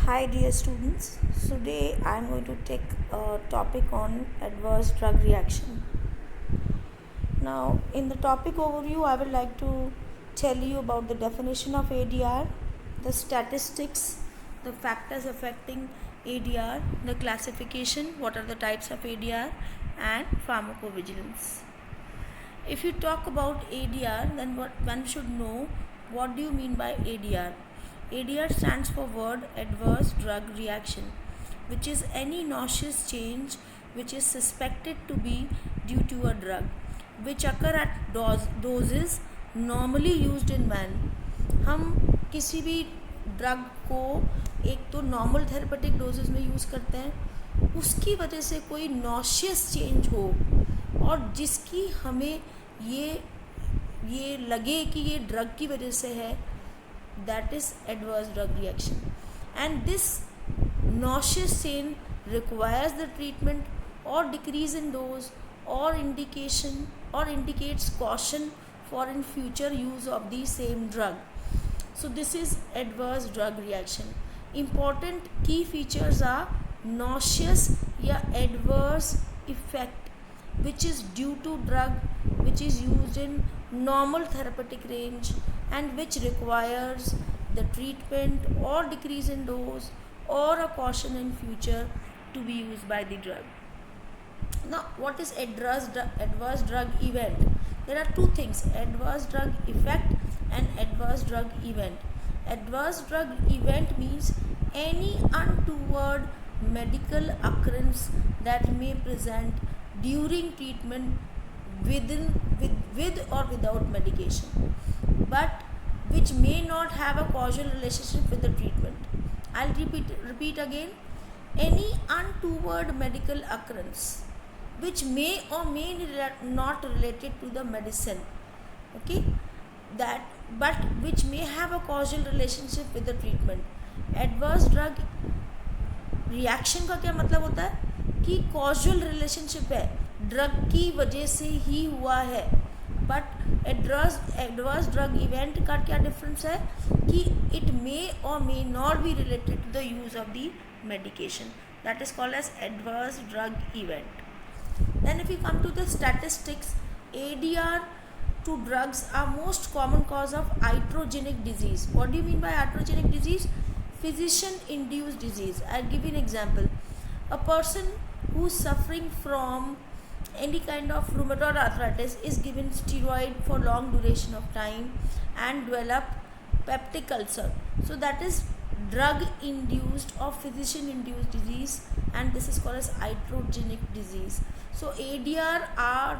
Hi dear students, today I am going to take a topic on adverse drug reaction. Now in the topic overview I would like to tell you about the definition of ADR, the statistics, the factors affecting ADR, the classification, what are the types of ADR and pharmacovigilance. If you talk about ADR, then one should know what do you mean by ADR. ADR stands for word adverse drug reaction, which is any nauseous change which is suspected to be due to a drug, which occur at doses normally used in man. हम किसी भी drug को एक तो normal therapeutic doses में use करते हैं, उसकी वजह से कोई नॉशियस चेंज हो और जिसकी हमें ये लगे कि ये ड्रग की वजह से है, that is adverse drug reaction. And this nauseous change requires the treatment और डिक्रीज इन डोज और इंडिकेशन और indicates caution for in future use of the same drug. So this is adverse drug reaction. Important key features are nauseous या adverse effect which is due to drug which is used in normal therapeutic range and which requires the treatment or decrease in dose or a caution in future to be used by the drug. Now what is adverse drug event? There are two things, adverse drug effect and adverse drug event. Adverse drug event means any untoward medical occurrence that may present during treatment with or without medication, but which may not have a causal relationship with the treatment. I'll repeat again. Any untoward medical occurrence which may or may not related to the medicine, okay, that but which may have a causal relationship with the treatment. Adverse drug reaction का क्या मतलब होता है कि causal relationship है, drug की वजह से ही हुआ है. बट एडवर्स ड्रग इवेंट का क्या डिफरेंस है कि इट मे और may not be related to the use of the medication. That is called as adverse drug event. Then if we come to the statistics, ADR to drugs are most common cause of iatrogenic disease. What do you mean by iatrogenic disease? Physician induced disease. I'll give you an example. A person who is suffering from any kind of rheumatoid arthritis is given steroid for long duration of time and develop peptic ulcer. So that is drug induced or physician induced disease, and this is called as iatrogenic disease. So ADR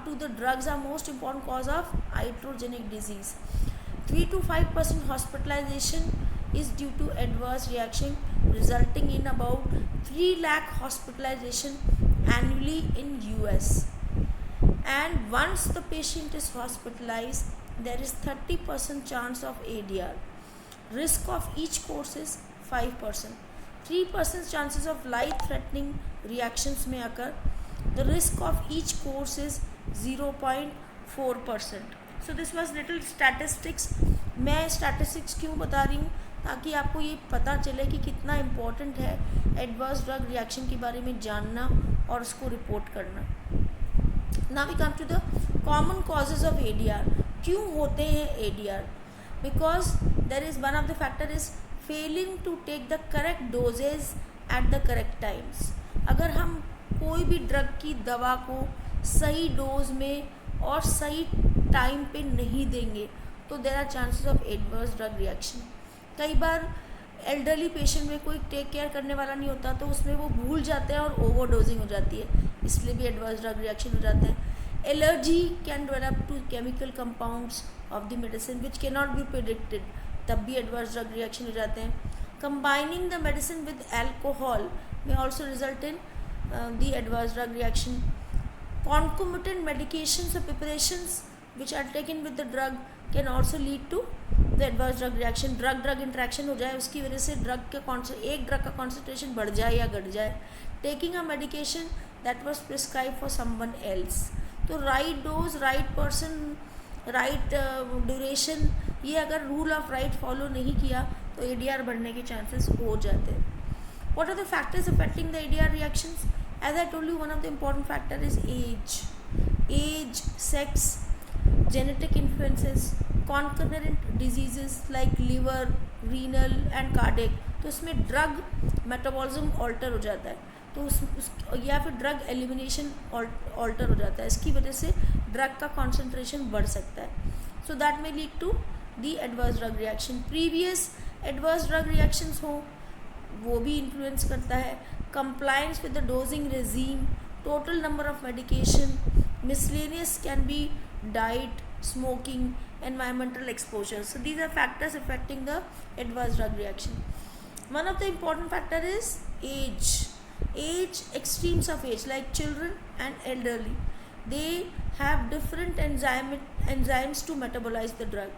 to the drugs are most important cause of iatrogenic disease. 3 to 5% hospitalization is due to adverse reaction, resulting in about 3 lakh hospitalization annually in US. And once the patient is hospitalized, there is 30% chance of ADR. Risk of each course is 5%. 3% chances of life-threatening reactions may occur. The risk of each course is 0.4%. So this was little statistics. मैं statistics क्यों बता रही हूँ, ताकि आपको ये पता चले कि कितना इम्पोर्टेंट है एडवर्स ड्रग रिएक्शन के बारे में जानना और उसको रिपोर्ट करना. Now we come to the common causes of ADR. क्यों होते हैं ADR? Because there is one of the factor is failing to take the correct doses at the correct times. अगर हम कोई भी ड्रग की दवा को सही डोज में और सही टाइम पे नहीं देंगे तो there are chances of adverse drug reaction. कई बार एल्डरली पेशेंट में कोई टेक केयर करने वाला नहीं होता, तो उसमें वो भूल जाते हैं और ओवरडोजिंग हो जाती है, इसलिए भी एडवर्स ड्रग रिएक्शन हो जाते हैं. Allergy can develop to chemical compounds of the medicine which can not be predicted, तब भी एडवर्स ड्रग रिएक्शन हो जाते हैं. Combining the medicine with alcohol may also result in the adverse drug reaction. Concomitant medications or preparations which are taken with the drug can also lead to the adverse drug reaction. drug interaction हो जाए, उसकी वजह से एक drug का concentration बढ़ जाए या घट जाए. Taking a medication that was prescribed for someone else. तो right dose, right person, right duration, ये अगर रूल ऑफ राइट फॉलो नहीं किया तो ADR बढ़ने के चांसेस हो जाते हैं. What are the factors affecting the ADR reactions? As I told you, one of the important factor is age, sex, genetic influences, concurrent diseases like liver, renal and cardiac. तो इसमें drug metabolism alter हो जाता है, तो या फिर drug elimination alter हो जाता है, इसकी वजह से ड्रग का कॉन्सेंट्रेशन बढ़ सकता है. So that may lead to the adverse drug reaction. Previous adverse drug reactions हो वो भी इन्फ्लुएंस करता है. Compliance with the dosing regime, total number of medication, miscellaneous can be diet, smoking, environmental exposure. So these are factors affecting the adverse drug reaction. One of the important factor is age, extremes of age like children and elderly, they have different enzymes to metabolize the drug.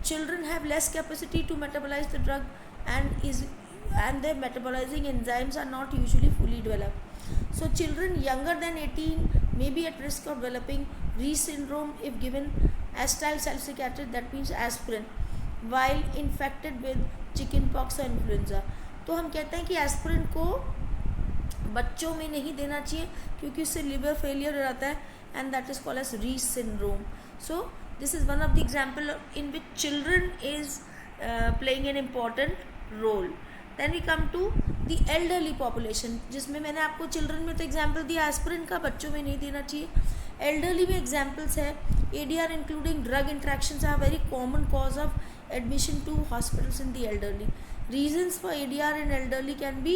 Children have less capacity to metabolize the drug and their metabolizing enzymes are not usually fully developed. So children younger than 18 may be at risk of developing Rh syndrome if given acetyl salicylic acid, that means aspirin, while infected with chickenpox or influenza. तो हम कहते हैं कि aspirin को बच्चों में नहीं देना चाहिए क्योंकि उससे लिवर फेलियर हो जाता है and that is called as reach syndrome. So this is one of the example in which children is playing an important role. Then we come to the elderly population, जिसमें मैंने आपको children में तो example दिया aspirin का, बच्चों में नहीं देना चाहिए. एल्डरली में एग्जाम्पल्स है ADR including drug interactions are very common cause of admission to hospitals in the elderly. Reasons for ADR in elderly can be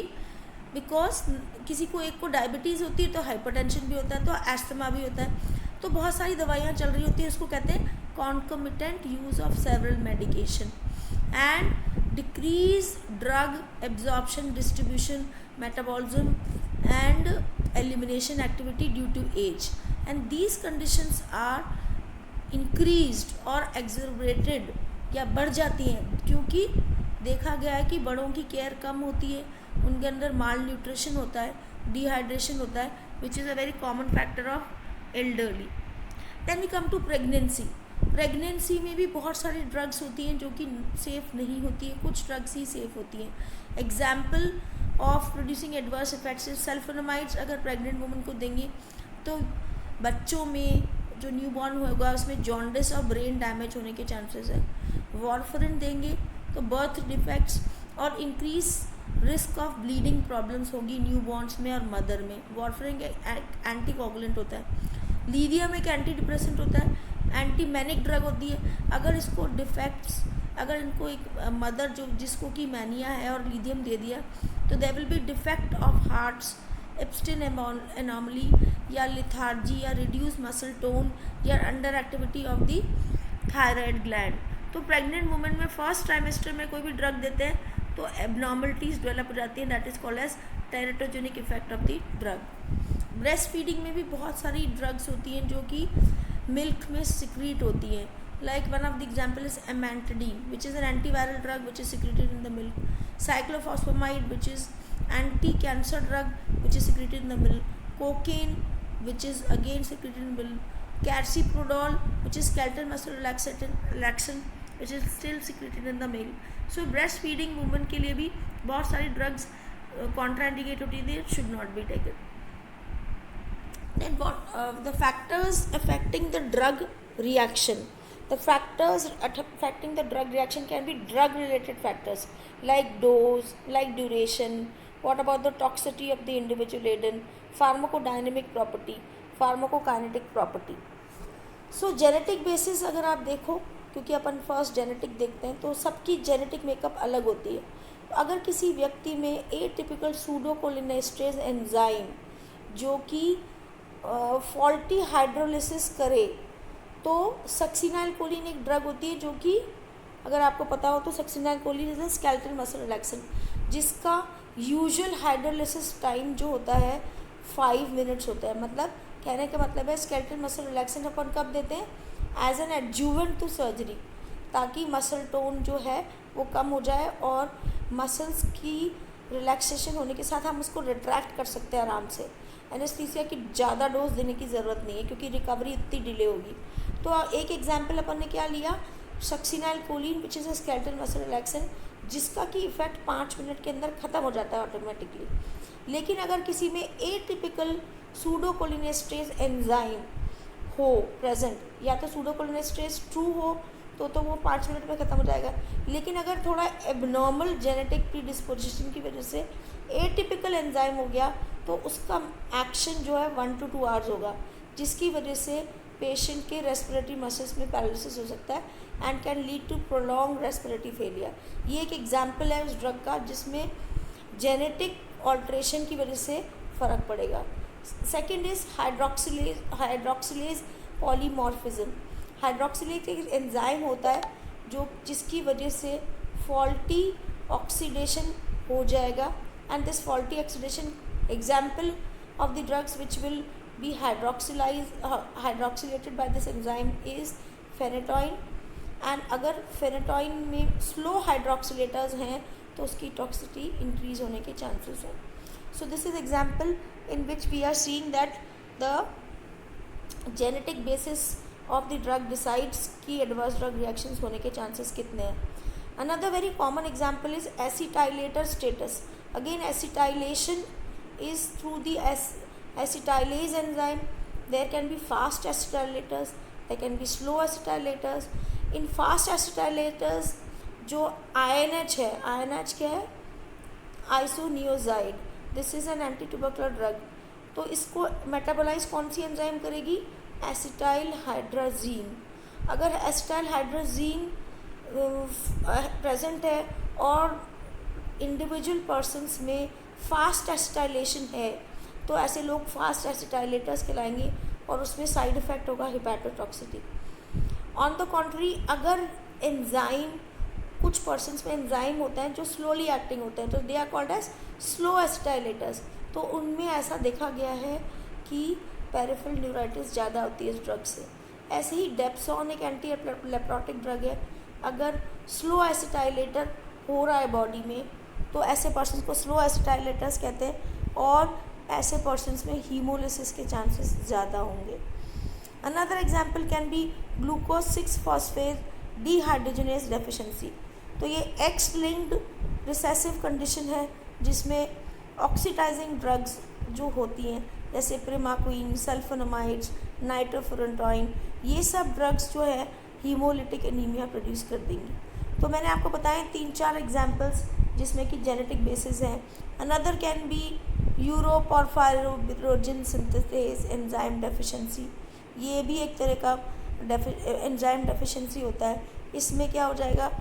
because किसी को एक को डायबिटीज़ होती है तो हाइपरटेंशन भी होता है, तो एस्थमा भी होता है, तो बहुत सारी दवाइयाँ चल रही होती है, उसको कहते हैं concomitant use of several medication. And decrease drug absorption, distribution, metabolism and elimination activity due to age. And these conditions are increased और एग्जर्बरेटेड या बढ़ जाती हैं क्योंकि देखा गया है कि बड़ों की केयर कम होती है, उनके अंदर माल न्यूट्रिशन होता है, डिहाइड्रेशन होता है, which is a very common factor of elderly. Then we come to pregnancy. Pregnancy में भी बहुत सारी ड्रग्स होती हैं जो कि सेफ़ नहीं होती है, कुछ ड्रग्स ही सेफ़ होती हैं. Example of producing adverse effects sulfonamides अगर प्रेग्नेंट वुमन को देंगे तो बच्चों में जो न्यूबॉर्न होगा उसमें जॉन्डिस और ब्रेन डैमेज होने के चांसेस है. वॉरफरिन देंगे तो बर्थ डिफेक्ट्स और increase risk of bleeding problems होगी न्यूबॉर्न्स में और मदर में. वॉरफरिन एंटी कोगुलेंट होता है. लीथियम एक एंटी डिप्रेसेंट होता है, एंटी मैनिक ड्रग होती है. अगर इसको डिफेक्ट्स, अगर इनको एक मदर जो जिसको कि मैनिया है और लीथियम दे दिया तो there will be defect of hearts, Ebstein anomaly या लिथार्जी या रिड्यूस मसल टोन या under activity of the thyroid gland. तो प्रेग्नेंट वुमेन में फर्स्ट ट्राइमेस्टर में कोई भी ड्रग देते हैं तो एबनॉर्मलिटीज़ डेवलप हो जाती हैं, that is called as teratogenic effect of the drug. Breast feeding में भी बहुत सारी ड्रग्स होती हैं जो कि मिल्क में सिक्रीट होती हैं. Like one of the example is amantadine which is an antiviral drug which is secreted in the milk. Cyclophosphamide which is anti-cancer drug which is secreted in the milk. Cocaine which is again secreted in the milk. Carciprodol which is skeletal muscle relaxant which is still secreted in the milk. So breastfeeding women के लिए भी बहुत सारी drugs contraindicate होती है, should not be taken. Then what the factors affecting the drug reaction. The factors affecting the drug reaction can be drug related factors like dose, like duration. What about the toxicity of the individual agent, pharmacodynamic property, pharmacokinetic property. So genetic basis अगर आप देखो, क्योंकि अपन first genetic देखते हैं तो सबकी genetic makeup अलग होती है. तो अगर किसी व्यक्ति में एटिपिकल सूडोकोलिनेस्ट्रेज एंजाइम जो कि फॉल्टी हाइड्रोलिसिस करे तो सक्सिनाइल कोलिन एक ड्रग होती है जो कि अगर आपको पता हो तो succinylcholine is a skeletal muscle relaxant जिसका यूजुअल हाइड्रोलिसिस टाइम जो होता है 5 मिनट्स होता है. मतलब कहने का मतलब है स्केलेटल मसल रिलैक्सेंट अपन कब देते हैं as an adjuvant to surgery, ताकि मसल टोन जो है वो कम हो जाए और मसल्स की रिलैक्सेशन होने के साथ हम उसको रिट्रैक्ट कर सकते हैं आराम से. एनेस्थीसिया की ज़्यादा डोज देने की ज़रूरत नहीं है क्योंकि रिकवरी इतनी डिले होगी. तो एक एग्जाम्पल अपन ने क्या लिया, succinylcholine which is a skeletal muscle relaxant जिसका कि इफ़ेक्ट 5 मिनट के अंदर ख़त्म हो जाता है ऑटोमेटिकली। लेकिन अगर किसी में एटिपिकल सूडोकोलिनेस्टेज एंजाइम हो प्रेजेंट, या तो सूडोकोलिनेस्टेज ट्रू हो तो वो 5 मिनट में ख़त्म हो जाएगा। लेकिन अगर थोड़ा एबनॉर्मल जेनेटिक प्रीडिस्पोजिशन की वजह से एटिपिकल एंजाइम हो गया तो उसका एक्शन जो है 1 to 2 आवर्स होगा, जिसकी वजह से पेशेंट के रेस्पिरेटरी मसल्स में पैरालिसिस हो सकता है and can lead to prolong respiratory failure. ये एक एग्जाम्पल है उस ड्रग का जिसमें जेनेटिक ऑल्ट्रेशन की वजह से फ़र्क पड़ेगा। Second is hydroxylase polymorphism. Hydroxylase एक एंजाइम होता है जिसकी वजह से फॉल्टी ऑक्सीडेशन हो जाएगा, and this faulty oxidation example of the drugs which will be hydroxylated by this enzyme is phenytoin, and अगर phenytoin में slow hydroxylators हैं तो उसकी toxicity increase होने के chances हैं। So this is example in which we are seeing that the genetic basis of the drug decides कि adverse drug reactions होने के chances कितने हैं। Another very common example is acetylator status. Again, acetylation is through the acetylase enzyme. There can be fast acetylators, there can be slow acetylators. In fast acetylators जो INH है, INH क्या है? Isoniazid. This is an anti-tubercular drug. तो इसको metabolise कौन सी enzyme करेगी? Acetyl hydrazine. अगर acetyl hydrazine present है और इंडिविजुअल पर्सन्स में फास्ट एसिटाइलेशन है तो ऐसे लोग फास्ट एसिटाइलेटर्स कहलाएंगे और उसमें साइड इफ़ेक्ट होगा हिपैटोटॉक्सिटी। ऑन द कॉन्ट्री, अगर एंजाइम कुछ पर्सन्स में एंजाइम होता है जो स्लोली एक्टिंग होते हैं तो they are called as slow acetylators, तो उनमें ऐसा देखा गया है कि पेरिफेरल न्यूराइटिस ज़्यादा होती है इस ड्रग से। ऐसे ही डेप्सोन एक एंटी लेप्रोटिक ड्रग है। अगर स्लो एसिटाइलेटर हो रहा है बॉडी में तो ऐसे पर्सन को स्लो एसिटाइलेटर्स कहते हैं और ऐसे पर्सन्स में हीमोलिसिस के चांसेस ज़्यादा होंगे। Another example can be glucose six phosphate dehydrogenase deficiency. तो ये एक्स लिंक्ड रिसेसिव कंडीशन है जिसमें ऑक्सीडाइजिंग ड्रग्स जो होती हैं जैसे प्रिमाक्विन, सल्फोनामाइड्स, नाइट्रोफुरेंटोइन, ये सब ड्रग्स जो है हीमोलिटिक एनीमिया प्रोड्यूस कर देंगी। तो मैंने आपको बताया 3-4 एग्जाम्पल्स जिसमें कि जेनेटिक बेसिस हैं। Another can be uroporphyrinogen synthases enzyme deficiency, ये भी एक तरह का एंजाइम डेफिशिएंसी होता है। इसमें क्या हो जाएगा?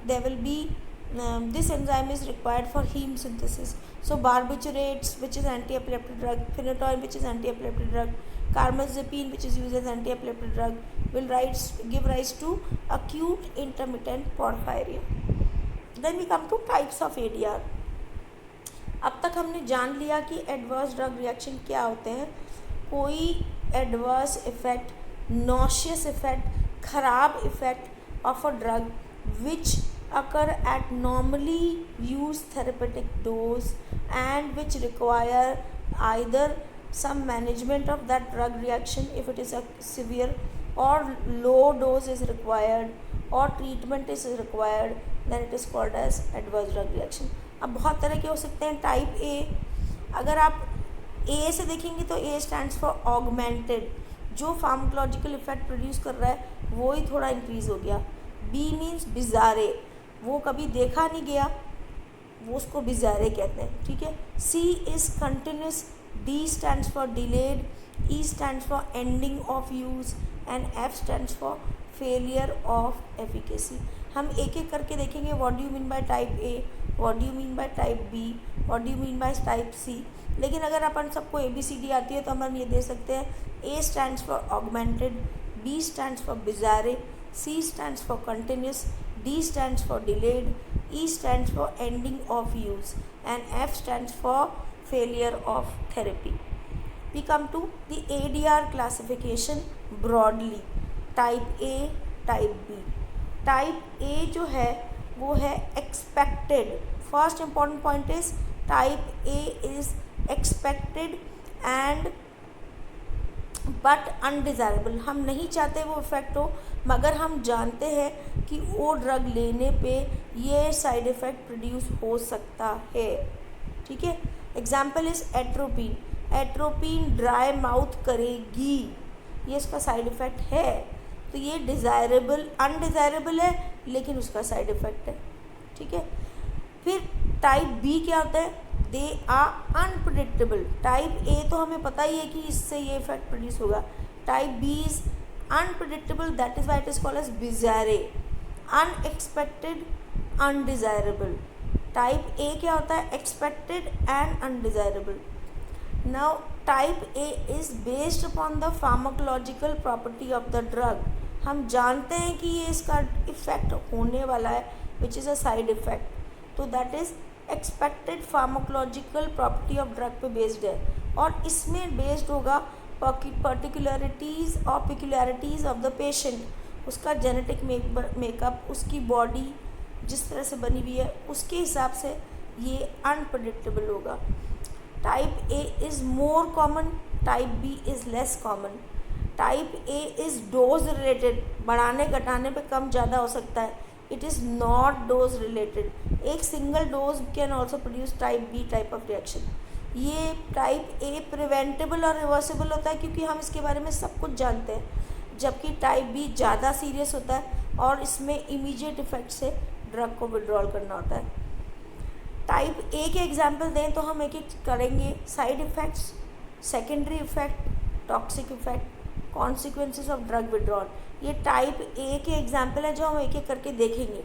There will be this enzyme is required for heme synthesis. So barbiturates, which is anti-epileptic drug, phenytoin, which is anti-epileptic drug, carbamazepine, which is used as anti-epileptic drug, will give rise to acute intermittent porphyria. Then we come to types of ADR. अब तक हमने जान लिया कि adverse drug reaction क्या होते हैं। कोई एडवर्स इफेक्ट, नॉशियस इफेक्ट, खराब effect of a drug which occur at normally used therapeutic dose and which require either some management of that drug reaction if it is a severe, or low dose is required, or treatment is required, then it is called as adverse drug reaction. अब बहुत तरह के हो सकते हैं। Type A, अगर आप ए से देखेंगे तो ए स्टैंड्स फॉर ऑगमेंटेड, जो फार्माकोलॉजिकल इफेक्ट प्रोड्यूस कर रहा है वो ही थोड़ा इंक्रीज हो गया। बी मीन्स बिजारे, वो कभी देखा नहीं गया, वो उसको बिजारे कहते हैं, ठीक है। C is continuous, D stands for delayed, E stands for ending of use and F stands for failure of efficacy. हम एक एक करके देखेंगे। What do you mean by type A, what do you mean by type B, what do you mean by type C. लेकिन अगर अपन सबको ABCD आती है तो हम ये दे सकते हैं। A stands for augmented, B stands for bizarre, C stands for continuous, D stands for delayed, E stands for ending of use, and F stands for failure of therapy. We come to the ADR classification broadly. Type A, Type B. Type A जो है वो है expected. First important point is type A is expected and but undesirable, हम नहीं चाहते वो effect हो, मगर हम जानते हैं कि वो ड्रग लेने पे ये साइड इफ़ेक्ट प्रोड्यूस हो सकता है। ठीक है, example is atropine. Atropine dry mouth करेगी, ये इसका साइड इफ़ेक्ट है। तो ये डिज़ायरेबल अनडिज़ायरेबल है, लेकिन उसका साइड इफ़ेक्ट है। ठीक है, फिर टाइप बी क्या होता है? They are unpredictable. Type A तो हमें पता ही है कि इससे ये इफेक्ट प्रोड्यूस होगा। Type B is unpredictable, that is why it is called as bizarre, unexpected, undesirable. Type A क्या होता है? Expected and undesirable. Now type A is based upon the pharmacological property of the drug. हम जानते हैं कि ये इसका effect होने वाला है, which is a side effect, तो that is expected pharmacological property of drug पे बेस्ड है, और इसमें बेस्ड होगा पर्टिकुलरिटीज़ और पिक्युलरिटीज़ ऑफ द पेशेंट, उसका जेनेटिक मेकअप, उसकी बॉडी जिस तरह से बनी हुई है, उसके हिसाब से ये अनप्रडिक्टेबल होगा। Type A is more common, type B is less common. Type A is dose related, बढ़ाने घटाने पे कम ज़्यादा हो सकता है। It is not dose related. एक single dose can also produce type B type of reaction. ये टाइप ए प्रिवेंटेबल और रिवर्सिबल होता है, क्योंकि हम इसके बारे में सब कुछ जानते हैं, जबकि टाइप बी ज़्यादा सीरियस होता है और इसमें इमीडिएट इफेक्ट से ड्रग को विड्रॉल करना होता है। टाइप ए के एग्जाम्पल दें तो हम एक एक करेंगे। Side effects, secondary effect, toxic effect, consequences of drug withdrawal, ये टाइप ए के एग्जाम्पल हैं जो हम एक एक करके देखेंगे।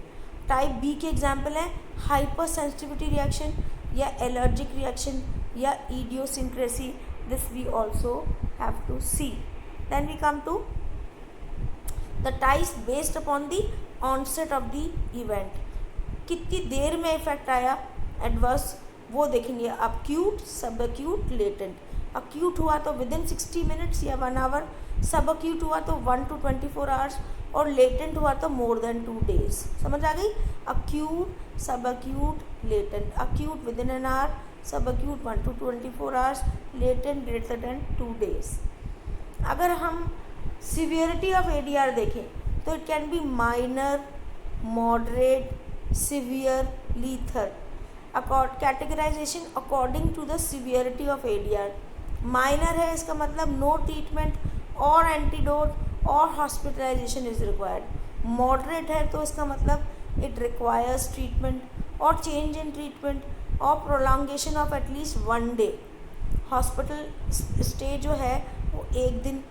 टाइप बी के एग्जाम्पल हैं हाइपर सेंसिटिविटी रिएक्शन या एलर्जिक रिएक्शन या idiosyncrasy, this we also have to see. Then we come to the types based upon the onset of the event, कितनी देर में इफेक्ट आया एडवर्स, वो देखेंगे। Acute, sub acute, latent. Acute हुआ तो विद इन 60 मिनट्स या 1 आवर, सब एक्यूट हुआ तो 1 to 24 आवर्स, और लेटेंट हुआ तो मोर देन 2 days। समझ आ गई? Acute, sub acute, latent. Acute within an hour, sub acute 1 to 24 hours, latent greater than 2 days। अगर हम सीवियरिटी ऑफ एडीआर देखें तो it can be minor, moderate, severe, lethal. Categorisation according to the severity of ADR. Minor है, इसका मतलब no treatment और antidote और hospitalisation is required. Moderate है तो इसका मतलब इट रिक्वायर्स ट्रीटमेंट और चेंज इन ट्रीटमेंट और prolongation of at least 1 day। Hospital stay जो है वो 1 दिन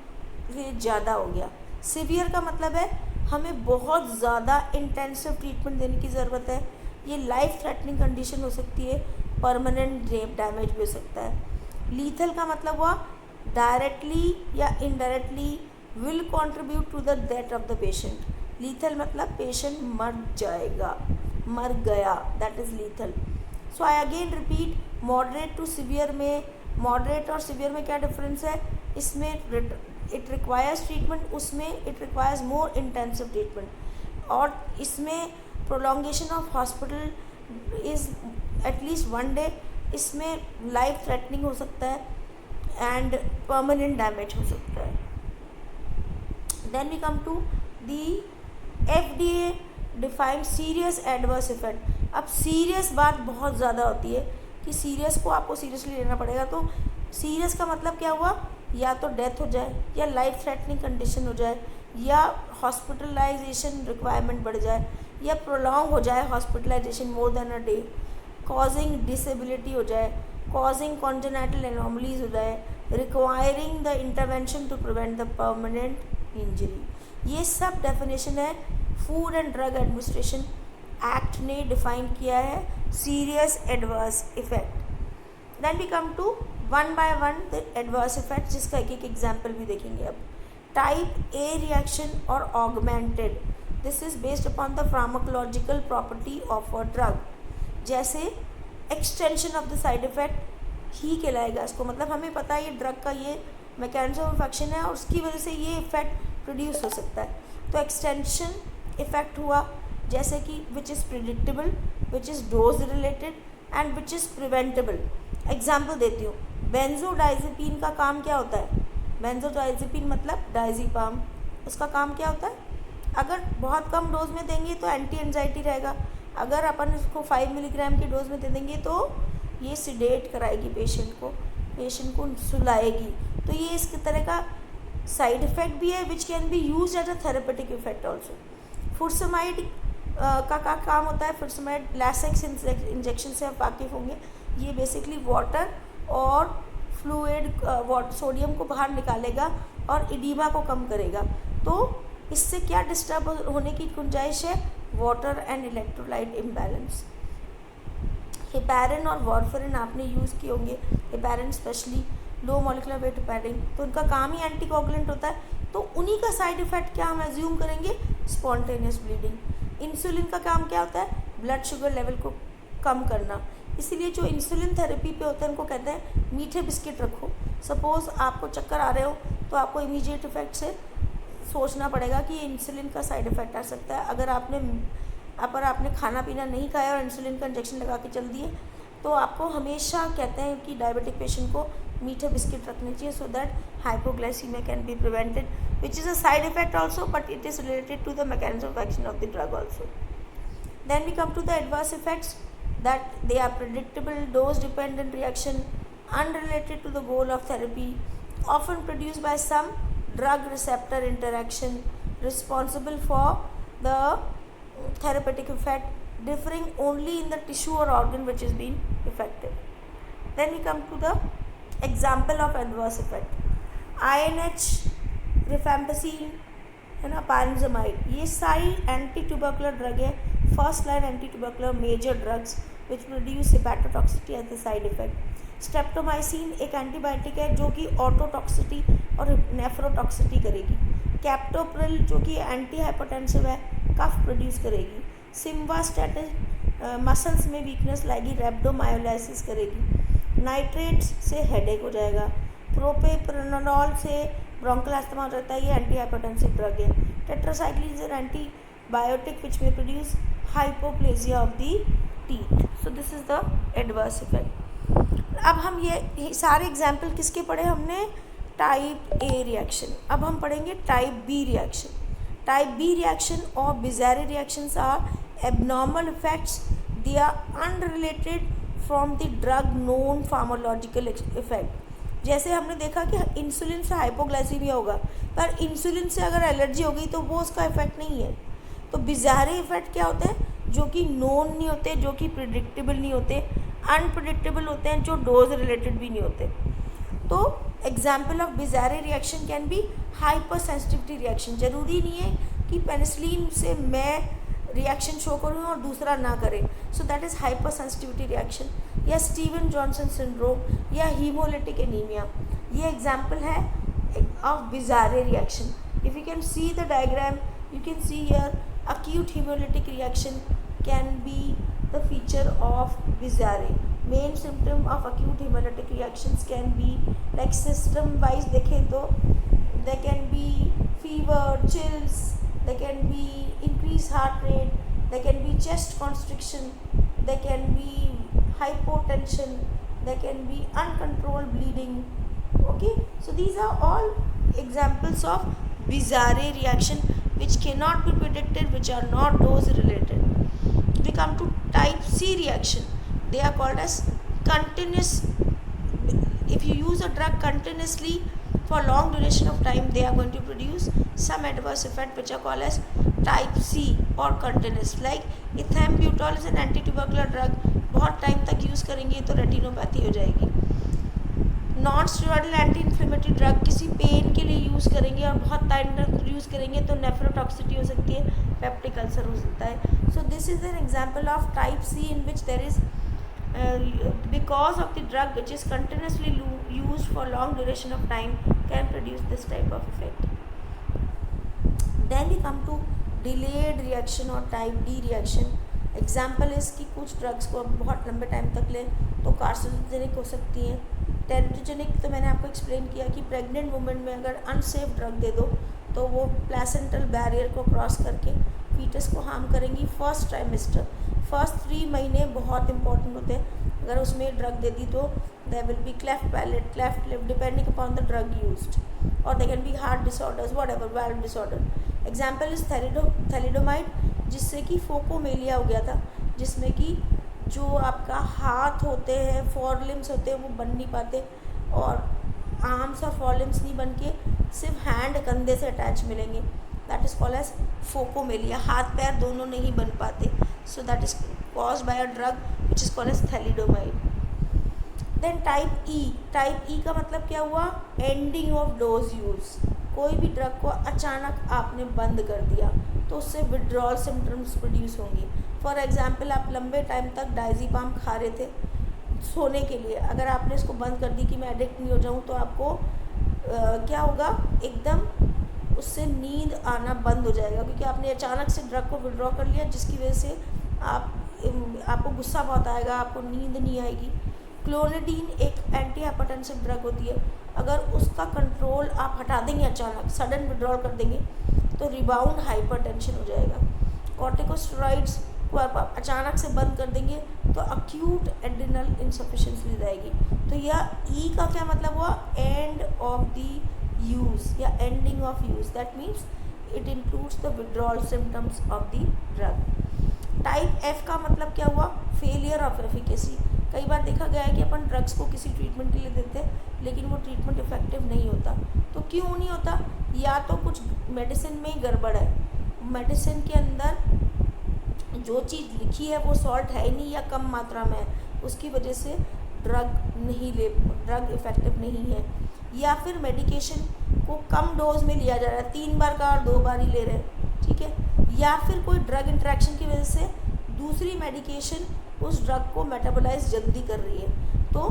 से ज़्यादा हो गया। सीवियर का मतलब है हमें बहुत ज़्यादा इंटेंसिव ट्रीटमेंट देने की ज़रूरत है। ये लाइफ थ्रेटनिंग कंडीशन हो सकती है, परमानेंट डैमेज भी हो सकता है। लीथल का मतलब हुआ डायरेक्टली या indirectly will contribute to the death of the patient. Lethal मतलब पेशेंट मर जाएगा, मर गया, that is lethal. So I again repeat, moderate to severe में, मॉडरेट और सीवियर में क्या डिफरेंस है? इसमें इट रिक्वायर्स ट्रीटमेंट, उसमें it requires more intensive treatment, और इसमें prolongation of hospital is at least 1 day, इसमें लाइफ थ्रेटनिंग हो सकता है एंड परमानेंट डैमेज हो सकता है। Then we come to the FDA define serious adverse effect. अब सीरियस बात बहुत ज़्यादा होती है कि सीरियस को आपको सीरियसली लेना पड़ेगा। तो सीरियस का मतलब क्या हुआ? या तो डेथ हो जाए, या लाइफ थ्रेटनिंग कंडीशन हो जाए, या हॉस्पिटलाइजेशन रिक्वायरमेंट बढ़ जाए, या प्रोलॉन्ग हो जाए hospitalisation more than a day, causing disability हो जाए, कॉजिंग कॉन्जेनाइटल एनोमलीज हो जाए, requiring the intervention to prevent the permanent injury. ये सब डेफिनेशन है food and drug administration act ने डिफाइन किया है serious adverse effect. Then we come to 1 by 1 the adverse effect, जिसका एक एक एग्जाम्पल भी देखेंगे। अब टाइप ए रिएक्शन और augmented, this is based upon the pharmacological property of a drug. जैसे extension of the side effect ही कहलाएगा इसको, मतलब हमें पता है ये ड्रग का ये मैकेनिज्म ऑफ एक्शन है और उसकी वजह से ये इफेक्ट प्रोड्यूस हो सकता है। तो एक्सटेंशन इफेक्ट हुआ, जैसे कि which is predictable, which is dose related and which is preventable. Example देती हूँ, बेंजोडाइजेपिन का काम क्या होता है? बेंजोडाइजेपिन मतलब डायज़ेपाम, उसका काम क्या होता है, अगर बहुत कम डोज में देंगे तो एंटी एंजाइटी रहेगा, अगर अपन इसको 5 मिलीग्राम की डोज में दे देंगे तो ये सिडेट कराएगी पेशेंट को सुलाएगी। तो ये इसके तरह का साइड इफ़ेक्ट भी है which can be use as a therapeutic effect also. Furosemide का काम होता है, फुरसमाइड लैसेक्स इंजेक्शन से आप वाकिफ़ होंगे। ये बेसिकली वाटर और फ्लूइड सोडियम को बाहर निकालेगा और इडीमा को कम करेगा। तो इससे क्या डिस्टर्ब होने की गुंजाइश है, water and electrolyte imbalance. Heparin और वारफरिन आपने यूज़ किए होंगे, heparin specially low molecular weight heparin, तो उनका काम ही एंटीकोगुलेंट होता है। तो उन्हीं का साइड इफ़ेक्ट क्या हम एज्यूम करेंगे, स्पॉन्टेनियस ब्लीडिंग। इंसुलिन का काम क्या होता है, ब्लड शुगर लेवल को कम करना। इसीलिए जो इंसुलिन थेरेपी पे होता है उनको कहते हैं मीठे बिस्किट रखो। सपोज़ आपको चक्कर आ रहे हो तो आपको इमीडिएट इफेक्ट से सोचना पड़ेगा कि इंसुलिन का साइड इफ़ेक्ट आ सकता है। अगर आपने खाना पीना नहीं खाया और इंसुलिन का इंजेक्शन लगा के चल दिए तो आपको हमेशा कहते हैं कि डायबिटिक पेशेंट को मीठे बिस्किट रखने चाहिए so that hypoglycaemia can be prevented, which is a side effect also but it is related to the mechanism of action of the drug also. Then we come to the adverse effects, that they are predictable, dose dependent reaction, unrelated to the goal of therapy, often produced by some drug receptor interaction, responsible for the therapeutic effect, differing only in the tissue or organ which is being affected. Then we come to the example of adverse effect. INH, rifampicin है ना, pyrazinamide, ये सारी anti tubercular drug है, first line anti tubercular major drugs which produce hepatotoxicity as the side effect. Streptomycin एक antibiotic है जो कि ऑटोटॉक्सिटी और नेफ्रोटॉक्सिटी करेगी। कैप्टोप्रिल जो कि एंटी हाइपरटेंसिव है, कफ प्रोड्यूस करेगी। सिम्वास्टैटिन मसल्स में वीकनेस लाएगी, रेब्डोमायोलाइसिस करेगी। नाइट्रेट्स से हेडेक हो जाएगा। प्रोपेप्रेनोल से ब्रोंकल अस्थमा हो जाता है, ये एंटी हाइपरटेंसिव ड्रग है। Tetracycline is an antibiotic which में produce hypoplasia of the teeth. So this is the adverse effect. अब हम ये सारे एग्जाम्पल किसके पढ़े हमने, टाइप ए रिएक्शन। अब हम पढ़ेंगे type B reaction. Type B reaction और bizarre reactions are abnormal effects, they are unrelated from the drug known pharmacological effect. जैसे हमने देखा कि इंसुलिन से हाइपोग्लाइसीमिया होगा, पर इंसुलिन से अगर एलर्जी हो गई तो वो उसका इफेक्ट नहीं है। तो बिज़ारे इफेक्ट क्या होते हैं, जो कि नोन नहीं होते, जो कि प्रिडिक्टेबल नहीं होते, अनप्रिडिक्टेबल होते हैं, जो डोज रिलेटेड भी नहीं होते। तो example of bizarre reaction can be hyper sensitivity reaction. ज़रूरी नहीं है कि पेनिसिलिन से मैं रिएक्शन शो करूँ और दूसरा ना करे, so that is hyper sensitivity reaction. या स्टीवन जॉनसन सिंड्रोम या हीमोलिटिक एनीमिया, ये एग्जाम्पल है of bizarre reaction. If you can see the diagram, you can see here acute hemolytic reaction can be the feature of Bizarre. Main symptom of acute hemolytic reactions can be like system wise देखें तो there can be fever, chills, there can be increased heart rate, there can be chest constriction, there can be hypotension, there can be uncontrolled bleeding. Okay, so these are all examples of Bizarre reaction which cannot be predicted, which are not dose related. We come to type C reaction. They are called as continuous. If you use a drug continuously for long duration of time, they are going to produce some adverse effect which are called as type C or continuous. Like ethambutol is an anti-tubercular drug. बहुत time तक use करेंगे तो retinopathy हो जाएगी। Non steroidal anti inflammatory drug किसी pen के लिए use करेंगे और बहुत टाइम तक यूज़ करेंगे तो नेफ्रोटॉक्सिटी हो सकती है, पेप्टिक अल्सर हो सकता है। So this is an example of type C in which there is because of the drug which is continuously used for long duration of time can produce this type of effect. Then we come to delayed reaction और type D reaction. Example इसकी कुछ drugs को बहुत लंबे time तक लें तो carcinogenic हो सकती हैं। टेरेटोजेनिक तो मैंने आपको एक्सप्लेन किया कि प्रेग्नेंट वुमेन में अगर अनसेफ ड्रग दे दो तो वो प्लेसेंटल बैरियर को क्रॉस करके फीटस को हार्म करेंगी। फर्स्ट 3 महीने बहुत इंपॉर्टेंट होते हैं, अगर उसमें ड्रग दे दी तो there will be cleft palate, cleft lip, depending upon the drug used, or there can be heart disorders, whatever, valve disorder. Example is thalidomide, जिससे कि फोकोमेलिया हो गया था, जिसमें कि जो आपका हाथ होते हैं, फोर लिम्स होते हैं, वो बन नहीं पाते, और आर्म्स और फोर लिम्स नहीं बन के सिर्फ हैंड कंधे से अटैच मिलेंगे, that is called as phocomelia, हाथ पैर दोनों नहीं बन पाते, so that is caused by a drug which is called as thalidomide. Then type E का मतलब क्या हुआ, एंडिंग ऑफ डोज यूज. कोई भी ड्रग को अचानक आपने बंद कर दिया तो उससे विड्रॉल सिम्टम्स प्रोड्यूस होंगी. फॉर एग्जांपल, आप लंबे टाइम तक डायज़ीपाम खा रहे थे सोने के लिए, अगर आपने इसको बंद कर दी कि मैं एडिक्ट नहीं हो जाऊँ, तो आपको क्या होगा, एकदम उससे नींद आना बंद हो जाएगा, क्योंकि आपने अचानक से ड्रग को विड्रॉ कर लिया, जिसकी वजह से आपको गुस्सा बहुत आएगा, आपको नींद नहीं आएगी. क्लोनिडीन एक एंटी हाइपरटेंसिव ड्रग होती है, अगर उसका कंट्रोल आप हटा देंगे, अचानक सडन विड्रॉल कर देंगे, तो रिबाउंड हाइपरटेंशन हो जाएगा. कॉर्टिकोस्टेरॉइड्स को आप अचानक से बंद कर देंगे तो अक्यूट एड्रिनल इनसफिशिएंसी रहेगी. तो यह ई का क्या मतलब हुआ, एंड ऑफ द यूज़ या ending of use, that means it includes the withdrawal symptoms of the drug. Type F का मतलब क्या हुआ, फेलियर ऑफ एफिकेसी. कई बार देखा गया है कि अपन ड्रग्स को किसी ट्रीटमेंट के लिए देते हैं, लेकिन वो ट्रीटमेंट इफेक्टिव नहीं होता. तो क्यों नहीं होता, या तो कुछ मेडिसिन में ही गड़बड़ है, मेडिसिन के अंदर जो चीज़ लिखी है वो सॉल्ट है ही नहीं या कम मात्रा में है, उसकी वजह से ड्रग इफेक्टिव नहीं है. या फिर मेडिकेशन को कम डोज में लिया जा रहा है, 3 बार का और 2 बार ही ले रहे हैं, ठीक है. या फिर कोई ड्रग इंटरेक्शन की वजह से दूसरी मेडिकेशन उस ड्रग को मेटाबोलाइज जल्दी कर रही है, तो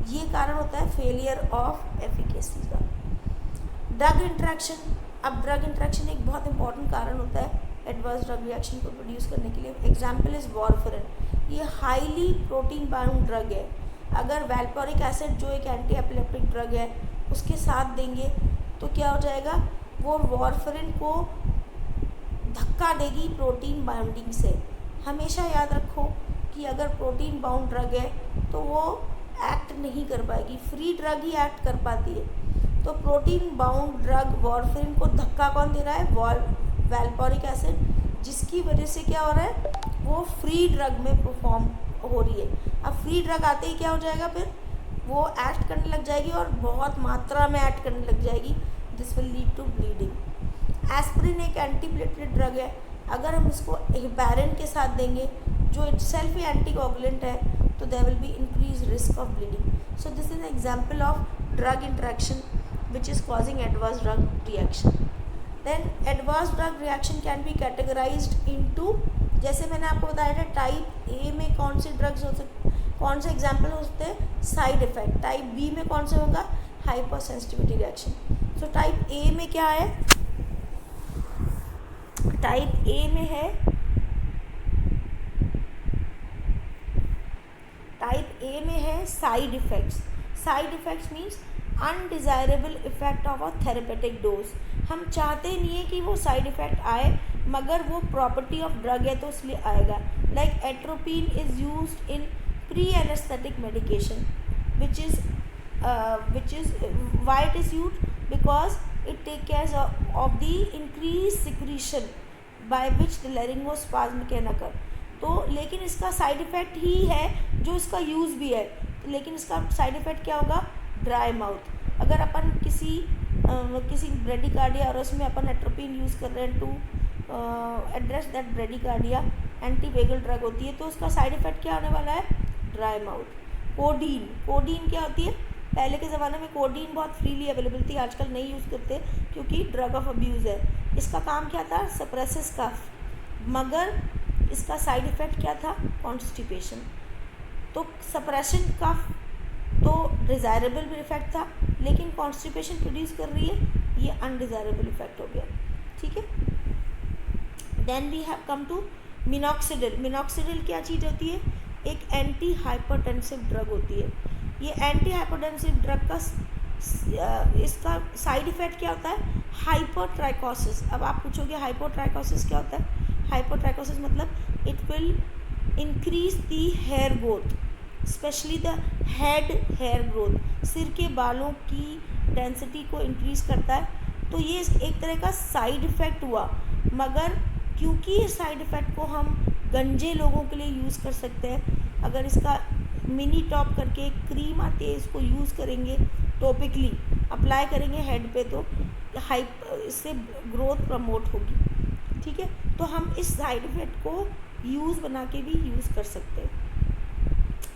ये कारण होता है फेलियर ऑफ एफिकेसी का. ड्रग इंटरेक्शन, अब ड्रग इंटरेक्शन एक बहुत इंपॉर्टेंट कारण होता है एडवर्स ड्रग रिएक्शन को प्रोड्यूस करने के लिए. एग्जाम्पल इज वॉरफेरिन, ये हाईली प्रोटीन बाउंड ड्रग है. अगर वैल्पोरिक एसिड जो एक एंटी एपिलेप्टिक ड्रग है उसके साथ देंगे तो क्या हो जाएगा, वो वॉरफेरिन को धक्का देगी प्रोटीन बाउंडिंग से. हमेशा याद रखो कि अगर प्रोटीन बाउंड ड्रग है तो वो एक्ट नहीं कर पाएगी, फ्री ड्रग ही एक्ट कर पाती है. तो प्रोटीन बाउंड ड्रग वॉरफेरिन को धक्का कौन दे रहा है, वैल्पोरिक एसिड, जिसकी वजह से क्या हो रहा है, वो फ्री ड्रग में परफॉर्म हो रही है. अब फ्री ड्रग आते ही क्या हो जाएगा, फिर वो एक्ट करने लग जाएगी और बहुत मात्रा में एक्ट करने लग जाएगी, this will lead to bleeding. Aspirin एक एंटीप्लेटलेट ड्रग है, अगर हम इसको हेपारिन के साथ देंगे जो इटसेल्फ ही एंटीकोगुलेंट है, तो there will be increase risk of bleeding. So this is an example of drug interaction which is causing adverse drug reaction. Then adverse drug reaction can be categorized into, जैसे मैंने आपको बताया था type ए में कौन से ड्रग्स हो सकते, कौन से एग्जाम्पल होते हैं, साइड इफेक्ट. टाइप बी में कौन से होगा, hyper sensitivity reaction. So type A में क्या है, टाइप ए में है, टाइप ए में है side effects. Side effects means undesirable effect of a therapeutic dose. हम चाहते नहीं है कि वो साइड इफेक्ट आए, मगर वो प्रॉपर्टी ऑफ ड्रग है तो इसलिए आएगा. Like atropine is used in pre anaesthetic medication which is why it is used, because it take care of the increase secretion by which the laryngospasm can occur. तो लेकिन इसका side effect ही है जो इसका यूज़ भी है, लेकिन इसका साइड इफ़ेक्ट क्या होगा, ड्राई माउथ. अगर अपन किसी ब्रेडिकार्डिया और उसमें अपन एट्रोपिन यूज़ कर रहे हैं to address that bradycardia, antivagal drug होती है, तो उसका साइड इफ़ेक्ट क्या होने वाला है, ड्राई माउथ. कोडीन क्या होती है, पहले के ज़माने में कोडीन बहुत फ्रीली अवेलेबल थी, आजकल नहीं यूज़ करते क्योंकि ड्रग ऑफ अब्यूज़ है. इसका काम क्या था, सप्रेसेस कफ, मगर इसका साइड इफ़ेक्ट क्या था, कॉन्स्टिपेशन. तो सप्रेशन कफ तो डिज़ायरेबल भी इफेक्ट था, लेकिन कॉन्स्टिपेशन प्रोड्यूस कर रही है, ये अनडिज़ायरेबल इफेक्ट हो गया, ठीक है. Then we have come to minoxidil. Minoxidil क्या चीज़ होती है, एक एंटी हाइपरटेंसिव ड्रग होती है. ये एंटी हाइपरटेंसिव ड्रग का इसका साइड इफ़ेक्ट क्या होता है, हाइपोट्राइकोसिस. अब आप पूछोगे हाइपोट्राइकोसिस क्या होता है. हाइपोट्राइकोसिस मतलब it will increase the hair growth. Specially the head hair growth, सिर के बालों की डेंसिटी को इंक्रीज करता है। तो ये एक तरह का साइड इफ़ेक्ट हुआ, मगर क्योंकि ये साइड इफ़ेक्ट को हम गंजे लोगों के लिए यूज़ कर सकते हैं, अगर इसका मिनी टॉप करके एक क्रीम आती है, इसको यूज़ करेंगे, टॉपिकली अप्लाई करेंगे हेड पे, तो इससे ग्रोथ प्रमोट होगी। ठीक है, तो हम इस साइड इफ़ेक्ट को यूज़ बना के भी यूज़ कर सकते हैं।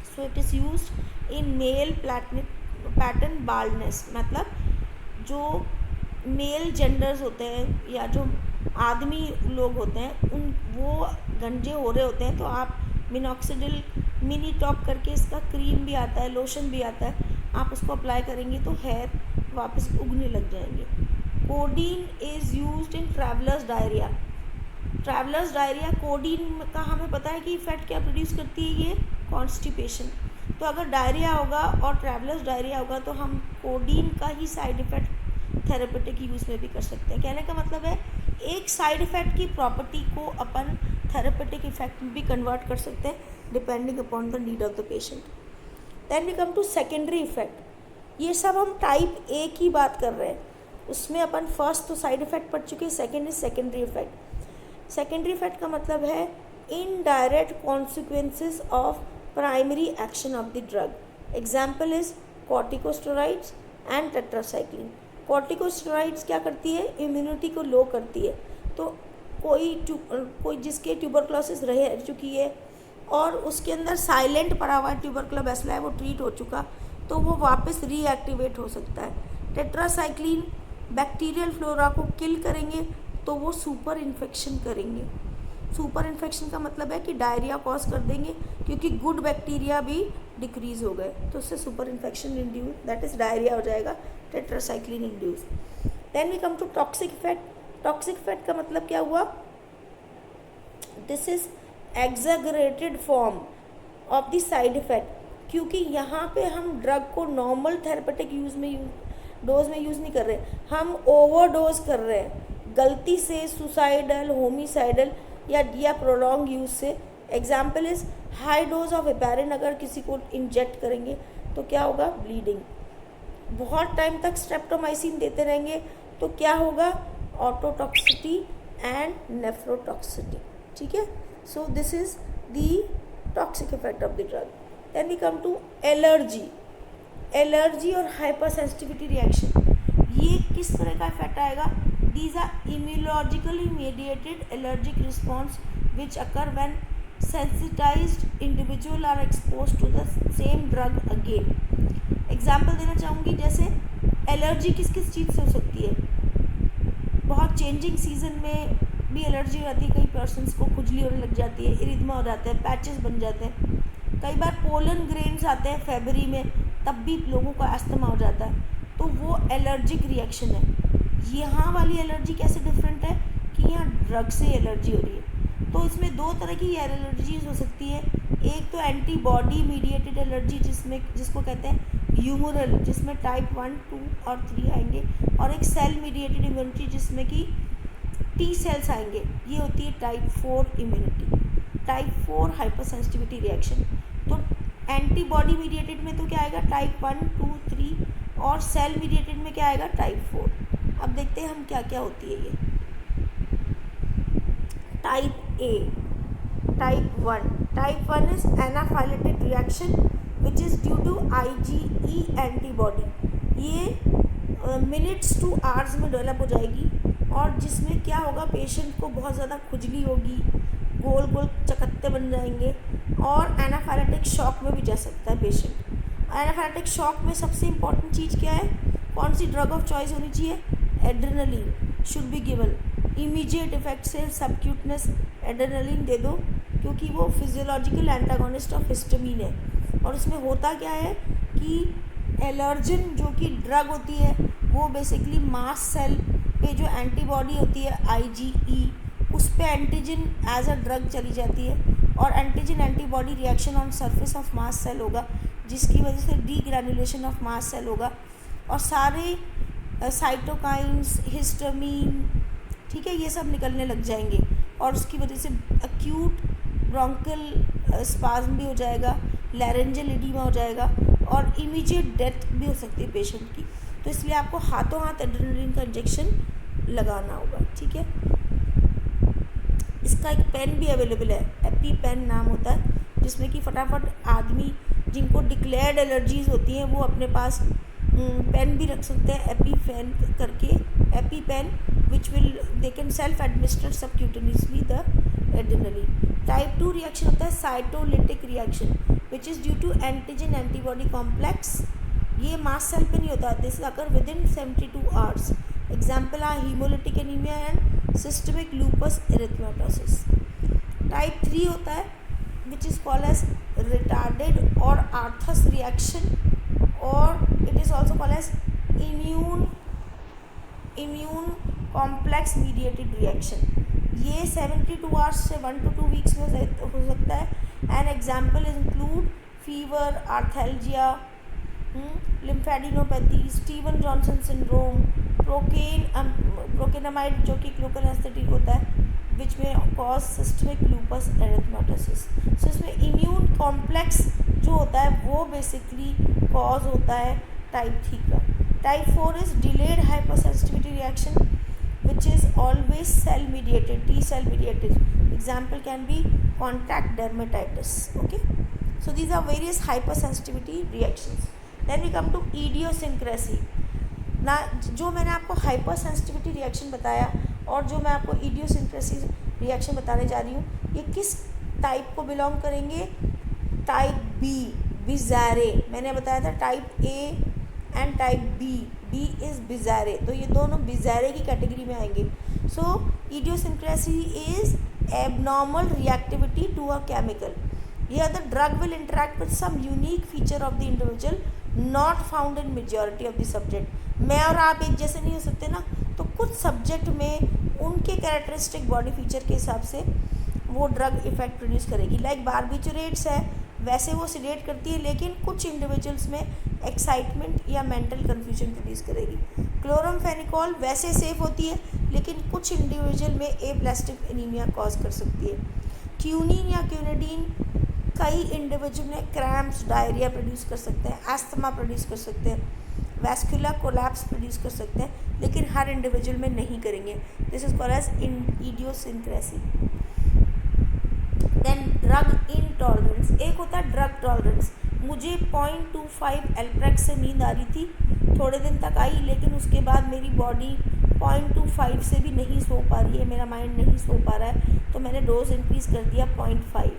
सो it is used in male pattern baldness, मतलब जो मेल जेंडर्स होते हैं या जो आदमी लोग होते हैं, वो गंजे हो रहे होते हैं, तो आप मिनॉक्सिडिल मिनी टॉप करके इसका क्रीम भी आता है, लोशन भी आता है, आप उसको अप्लाई करेंगे तो हेयर वापस उगने लग जाएंगे। Codeine is used in travellers diarrhoea. Travellers diarrhoea, codeine का हमें पता है कि इफेक्ट क्या प्रोड्यूस करती है, ये कॉन्स्टिपेशन। तो अगर डायरिया होगा और ट्रैवलर्स डायरिया होगा तो हम कोडीन का ही साइड इफ़ेक्ट थेरेपेटिक यूज़ में भी कर सकते हैं। कहने का मतलब है एक साइड इफ़ेक्ट की प्रॉपर्टी को अपन थेरेपेटिक इफेक्ट में भी कन्वर्ट कर सकते हैं, depending upon the need of the patient. Then we come to secondary effect. ये सब हम टाइप ए की बात कर रहे हैं, उसमें अपन फर्स्ट तो साइड इफेक्ट पढ़ चुके हैं, second is secondary effect. Secondary effect का मतलब है indirect consequences of primary action of the drug. Example is corticosteroids and tetracycline. Corticosteroids क्या करती है, इम्यूनिटी को लो करती है। तो कोई जिसके ट्यूबरक्लोसिस रह चुकी है और उसके अंदर साइलेंट पड़ा हुआ ट्यूबरक्लो बैसिला है, वो ट्रीट हो चुका, तो वो वापस रीएक्टिवेट हो सकता है। टेट्रासाइक्लिन बैक्टीरियल फ्लोरा को किल करेंगे, तो वो सुपर इन्फेक्शन करेंगे। सुपर इन्फेक्शन का मतलब है कि डायरिया कॉज कर देंगे, क्योंकि गुड बैक्टीरिया भी डिक्रीज हो गए, तो उससे superinfection induce, that is diarrhoea हो जाएगा, tetracycline induce. Then we come to toxic effect. Toxic effect का मतलब क्या हुआ, this is exaggerated form of the side effect, क्योंकि यहाँ पे हम ड्रग को नॉर्मल थेरेपेटिक डोज में यूज़ नहीं कर रहे, हम ओवरडोज कर रहे हैं गलती से, सुसाइडल, होमिसाइडल या प्रोलॉन्ग यूज से। Example is high dose of heparin, अगर किसी को इंजेक्ट करेंगे तो क्या होगा, ब्लीडिंग। बहुत टाइम तक स्ट्रेप्टोमाइसिन देते रहेंगे तो क्या होगा, ऑटोटॉक्सिटी एंड नेफ्रोटॉक्सिटी। ठीक है, so this is the toxic effect of the drug. Then we come to allergy. Allergy और हाइपर सेंसिटिविटी रिएक्शन, ये किस तरह का इफेक्ट आएगा, these are immunologically mediated allergic response which occur when sensitized individual are exposed to the same drug again। Example देना चाहूँगी, जैसे allergy किस किस चीज़ से हो सकती है, बहुत चेंजिंग सीजन में भी एलर्जी हो जाती है, कई पर्सन्स को खुजली होने लग जाती है, इरिथमा हो जाता है, पैचेस बन जाते हैं, कई बार पोलन ग्रेन्स आते हैं फरवरी में, तब भी लोगों को अस्थमा हो जाता है, तो वो एलर्जिक रिएक्शन है। यहाँ वाली एलर्जी कैसे डिफरेंट है कि यहाँ ड्रग से एलर्जी हो रही है। तो इसमें दो तरह की एलर्जीज हो सकती है, एक तो एंटीबॉडी मीडिएटेड एलर्जी जिसको कहते हैं ह्यूमरल, जिसमें टाइप 1, 2 और 3 आएंगे, और एक सेल मीडिएटेड इम्यूनिटी जिसमें कि टी सेल्स आएंगे, ये होती है type 4 immunity. Type 4 hyper sensitivity reaction. तो एंटीबॉडी मीडिएटेड में तो क्या आएगा, टाइप 1, 2, 3, और सेल मीडिएटेड में क्या आएगा, टाइप 4। अब देखते हैं हम क्या क्या होती है ये। Type A, type 1। Type 1 is anaphylactic reaction which is due to IgE antibody. ये मिनट्स टू आवर्स में डेवलप हो जाएगी, और जिसमें क्या होगा, पेशेंट को बहुत ज़्यादा खुजली होगी, गोल गोल चकत्ते बन जाएंगे, और एनाफाइलेटिक शॉक में भी जा सकता है पेशेंट। एनाफाइलेटिक शॉक में सबसे इम्पॉर्टेंट चीज़ क्या है, कौन सी ड्रग ऑफ चॉइस होनी चाहिए, adrenaline should be given. Immediate effect से सबक्यूटनेस एड्रेनलिन दे दो, क्योंकि वो फिजियोलॉजिकल एंटागोनिस्ट ऑफ हिस्टामिन है, और उसमें होता क्या है कि एलर्जन जो कि ड्रग होती है, वो बेसिकली मास्ट सेल पे जो एंटीबॉडी होती है IgE, उस पे एंटीजन एज अ ड्रग चली जाती है, और antigen antibody reaction on surface of mast cell होगा, जिसकी वजह से डीग्रैनुलेशन ऑफ मास्ट सेल होगा, और सारे साइटोकाइंस, हिस्टामिन, ठीक है, ये सब निकलने लग जाएंगे, और उसकी वजह से अक्यूट ब्रोंकल स्पाज्म भी हो जाएगा, लैरेंजल एडिमा हो जाएगा और इमीडिएट डेथ भी हो सकती है पेशेंट की। तो इसलिए आपको हाथों हाथ एड्रेनलिन का इंजेक्शन लगाना होगा, ठीक है। इसका एक पेन भी अवेलेबल है, एपी पेन नाम होता है, जिसमें कि फटाफट आदमी जिनको डिक्लेयर्ड एलर्जीज होती हैं वो अपने पास पेन भी रख सकते हैं, एपी पेन करके, EpiPen which will they can self administer subcutaneously the adrenaline. Type 2 reaction होता है cytolytic reaction which is due to antigen antibody complex. ये मास्ट सेल पे नहीं होता, this occur within 72 hours. Example are haemolytic anaemia and systemic lupus erythematosus. Type 3 होता है which is called as retarded और Arthus reaction और it is also called as immune complex mediated reaction. ये 72 hours से 1 to 2 weeks में हो सकता है। And example include fever, arthralgia, lymphadenopathy, Steven Johnson syndrome, procainamide जो कि लोकल एस्थेटिक होता है विच में cause systemic lupus erythematosus. So इसमें इम्यून कॉम्प्लेक्स जो होता है वो बेसिकली कॉज होता है टाइप 3 का। Type 4 is delayed hypersensitivity reaction which is always cell mediated, T cell mediated. Example can be contact dermatitis. Okay, so these are various hypersensitivity reactions. Then we come to idiosyncrasy. ना जो मैंने आपको hypersensitivity reaction बताया और जो मैं आपको idiosyncrasy reaction बताने जा रही हूँ, ये किस टाइप को बिलोंग करेंगे? Type B, bizarre. मैंने बताया था type A and type B is bizarre, तो ये दोनों बिजारे की कैटेगरी में आएंगे। So idiosyncrasy is abnormal reactivity to a chemical. Here the drug will interact with some unique feature of the individual not found in majority of the subject. मैं और आप एक जैसे नहीं हो सकते ना, तो कुछ सब्जेक्ट में उनके कैरेक्टरिस्टिक बॉडी फीचर के हिसाब से वो ड्रग इफेक्ट प्रोड्यूस करेगी। लाइक बारबिचुरेट्स है, वैसे वो सिडेट करती है, लेकिन कुछ इंडिविजुअल्स में एक्साइटमेंट या मेंटल कन्फ्यूजन प्रोड्यूस करेगी। क्लोरमफेनिकॉल वैसे सेफ होती है, लेकिन कुछ इंडिविजुअल में एप्लास्टिक एनीमिया कॉज कर सकती है। क्यूनिन या क्यूनिडीन कई इंडिविजुअल में क्रैम्प्स, डायरिया प्रोड्यूस कर सकते हैं, एस्थमा प्रोड्यूस कर सकते हैं, वैस्कुलर कोलैप्स प्रोड्यूस कर सकते हैं, लेकिन हर इंडिविजुअल में नहीं करेंगे। This is called as idiosyncrasy. Then drug intolerance, एक होता है ड्रग टॉलरेंस। मुझे 0.25 एल्प्रेक्स से नींद आ रही थी, थोड़े दिन तक आई, लेकिन उसके बाद मेरी बॉडी 0.25 से भी नहीं सो पा रही है, मेरा माइंड नहीं सो पा रहा है, तो मैंने डोज इंक्रीज़ कर दिया 0.5,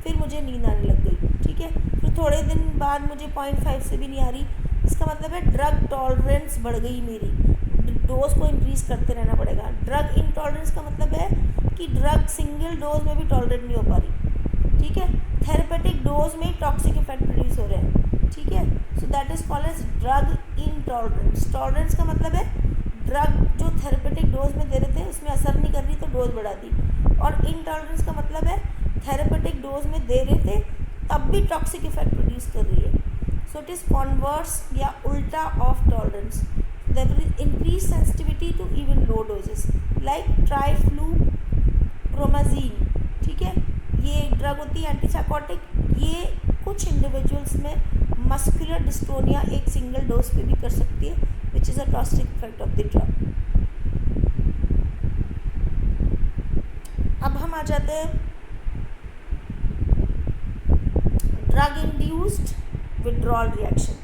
फिर मुझे नींद आने लग गई। ठीक है, फिर थोड़े दिन बाद मुझे 0.5 से भी नहीं आ रही, इसका मतलब है ड्रग टॉलरेंस बढ़ गई मेरी, डोज को इंक्रीज़ करते रहना पड़ेगा। ड्रग इनटॉलरेंस का मतलब है कि ड्रग सिंगल डोज में भी टॉलरेट नहीं हो पा रही। ठीक है, थेरेपेटिक डोज में टॉक्सिक इफेक्ट प्रोड्यूस हो रहे हैं। ठीक है, so that is called as drug intolerance. Tolerance का मतलब है ड्रग जो थेरेपेटिक डोज में दे रहे थे उसमें असर नहीं कर रही तो डोज बढ़ा दी, और इनटॉलरेंस का मतलब है थेरेपेटिक डोज में दे रहे थे तब भी टॉक्सिक इफेक्ट प्रोड्यूस कर रही है। सो इट इज़ कॉन्वर्स या उल्टा of tolerance. That will increase sensitivity to even low doses like triflupromazine. ठीक है, ये ड्रग होती है एंटीसाइकोटिक, ये कुछ इंडिविजुअल्स में मस्कुलर डिस्टोनिया एक सिंगल डोज पे भी कर सकती है, which is a toxic effect of the drug. अब हम आ जाते हैं ड्रग इंड्यूस्ड विड्रॉल रिएक्शन।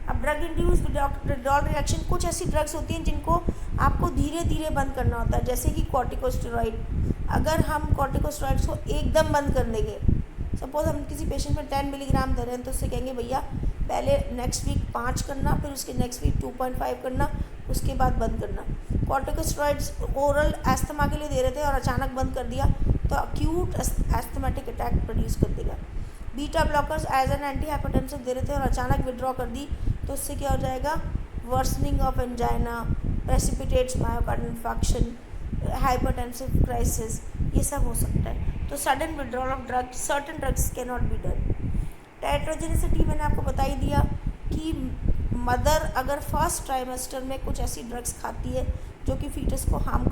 अब ड्रग इंड्यूस्ड विड्रॉल रिएक्शन, कुछ ऐसी ड्रग्स होती हैं जिनको आपको धीरे धीरे बंद करना होता है, जैसे कि कॉर्टिकोस्टेरॉइड। अगर हम कॉर्टिकोस्टेरॉइड्स को एकदम बंद कर देंगे, सपोज हम किसी पेशेंट में 10 मिलीग्राम दे रहे हैं, तो उससे कहेंगे भैया पहले नेक्स्ट वीक 5 करना, फिर उसके नेक्स्ट वीक 2.5 करना, उसके बाद बंद करना। कॉर्टिकोस्टेरॉइड्स ओरल एस्थमा के लिए दे रहे थे और अचानक बंद कर दिया तो अक्यूट एस्थमेटिक अटैक प्रोड्यूस कर देगा। Beta blockers as an anti hypertensive दे रहे थे और अचानक विड्रॉ कर दी तो उससे क्या हो जाएगा? Worsening of angina, precipitates myocardial infection, hypertensive crisis, ये सब हो सकता है। तो sudden withdrawal of drug, certain drugs can not be done. Teratogenicity मैंने आपको बता ही दिया कि मदर अगर फर्स्ट ट्राइमेस्टर में कुछ ऐसी ड्रग्स खाती है जो कि फीटस को हार्म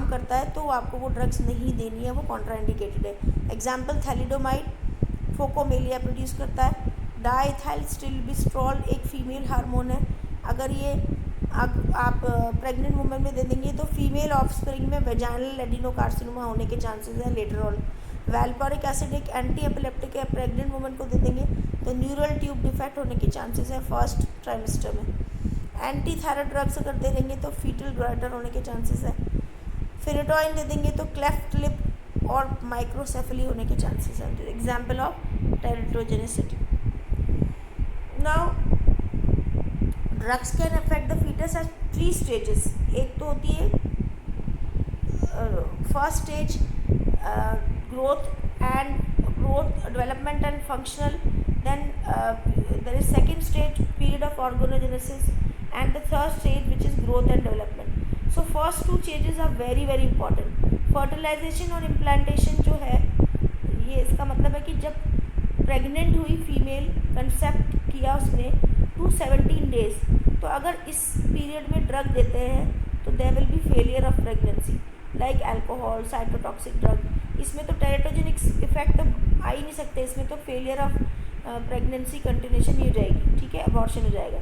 करता है, तो आपको वो ड्रग्स नहीं देनी है, वो कॉन्ट्राइंडिकेटेड है। एग्जाम्पल थैलिडोमाइड फोकोमेलिया प्रोड्यूस करता है। डाइथाइलस्टिल्बिस्ट्रॉल एक फीमेल हार्मोन है। अगर ये आप प्रेग्नेंट वुमेन में दे देंगे तो फीमेल ऑफस्प्रिंग में वेजाइनल एडिनोकार्सिनोमा होने के चांसेस हैं लेटर ऑन। वैल्पोरिक एसिड एक एंटी एपिलेप्टिक है, प्रेग्नेंट वुमेन को दे देंगे तो न्यूरल ट्यूब डिफेक्ट होने के चांसेस हैं फर्स्ट ट्राइमेस्टर में। एंटी थायराइड ड्रग्स अगर दे देंगे तो फीटल ग्राइटर होने के चांसेस हैं। फिनेटोइन दे देंगे तो क्लेफ्ट लिप और माइक्रोसेफली होने के चांसेस हैं। Example of teratogenicity. Now drugs can affect the foetus at 3 stages. एक तो होती है first stage growth development and functional, then there is second stage period of organogenesis and the third stage which is growth and development. So first 2 stages are very very important. fertilization और implantation जो है ये इसका मतलब है कि जब pregnant हुई फीमेल, कंसेप्ट किया उसने टू 17 डेज, तो अगर इस पीरियड में ड्रग देते हैं तो there will be failure of pregnancy like alcohol, cytotoxic drug. इसमें तो टेरिटोजेनिक इफेक्ट तो आ ही नहीं सकते, इसमें तो फेलियर ऑफ प्रेगनेंसी कंटिन्यूशन ही हो जाएगी, ठीक है, अबॉर्शन हो जाएगा।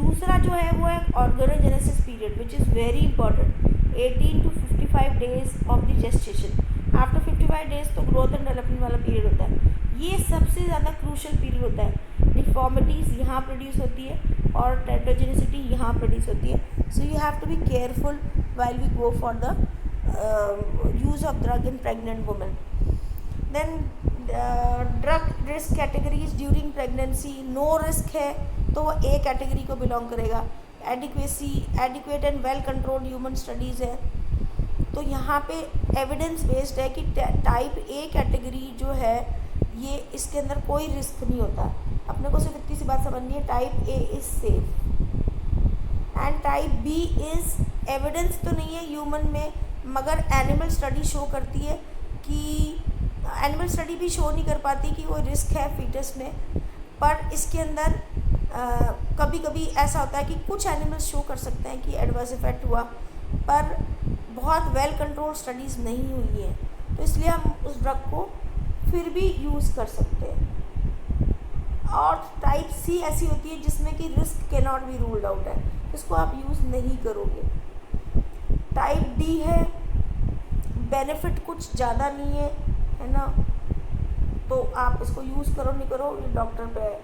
दूसरा जो है वो है organogenesis period which is very important, 18 to 55 days of the gestation. After 55 days तो ग्रोथ एंड डेवलपमेंट वाला पीरियड होता है। ये सबसे ज़्यादा क्रूशल पीरियड होता है। डिफॉर्मिटीज़ यहाँ प्रोड्यूस होती है और टेरिटोजेनिसिटी यहाँ प्रोड्यूस होती है। So you have to be careful while we go for the use of drug in pregnant women. Then drug risk categories during pregnancy, no risk है तो वो A कैटेगरी को बिलोंग करेगा। Adequate and well controlled human studies है, तो यहाँ पे evidence based है कि टाइप A कैटेगरी जो है ये इसके अंदर कोई रिस्क नहीं होता। अपने को सिर्फ इतनी सी बात समझनी है, type A is safe and type B is evidence तो नहीं है ह्यूमन में, मगर एनिमल स्टडी शो करती है कि एनिमल स्टडी भी शो नहीं कर पाती कि कोई रिस्क है फीटस में, पर इसके अंदर कभी कभी ऐसा होता है कि कुछ एनिमल्स शो कर सकते हैं कि एडवर्स इफेक्ट हुआ, पर बहुत वेल कंट्रोल स्टडीज़ नहीं हुई है, तो इसलिए हम उस ड्रग को फिर भी यूज़ कर सकते हैं। और टाइप C ऐसी होती है जिसमें कि risk can not be ruled out है, इसको आप यूज़ नहीं करोगे। टाइप D है, बेनिफिट कुछ ज़्यादा नहीं है ना, तो आप इसको यूज़ करो नहीं करो ये डॉक्टर पे है।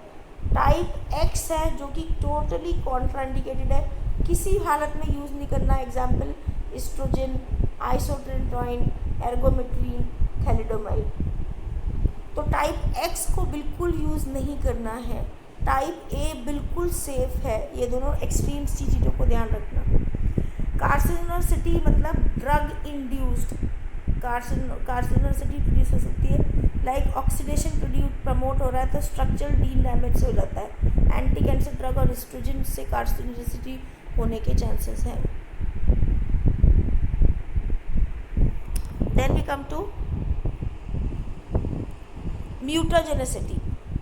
टाइप X है जो कि टोटली कॉन्ट्राइंडिकेटेड है, किसी हालत में यूज़ नहीं करना। Example oestrogen, isotretinoin, ergometrine, thalidomide. तो टाइप X को बिल्कुल यूज़ नहीं करना है। टाइप A बिल्कुल सेफ़ है। ये दोनों एक्सट्रीम्स चीज़ों को ध्यान रखना। कार्सिनोसिटी मतलब ड्रग इंड्यूस्ड कार्सिनोसिटी प्रोड्यूस हो सकती है, लाइक ऑक्सीडेशन प्रमोट हो रहा है तो स्ट्रक्चरल डी डैमेज से हो जाता है। एंटी कैंसर ड्रग और एस्ट्रोजन से कार्सिनोसिटी होने के चांसेस हैं। Then we come to mutagenicity.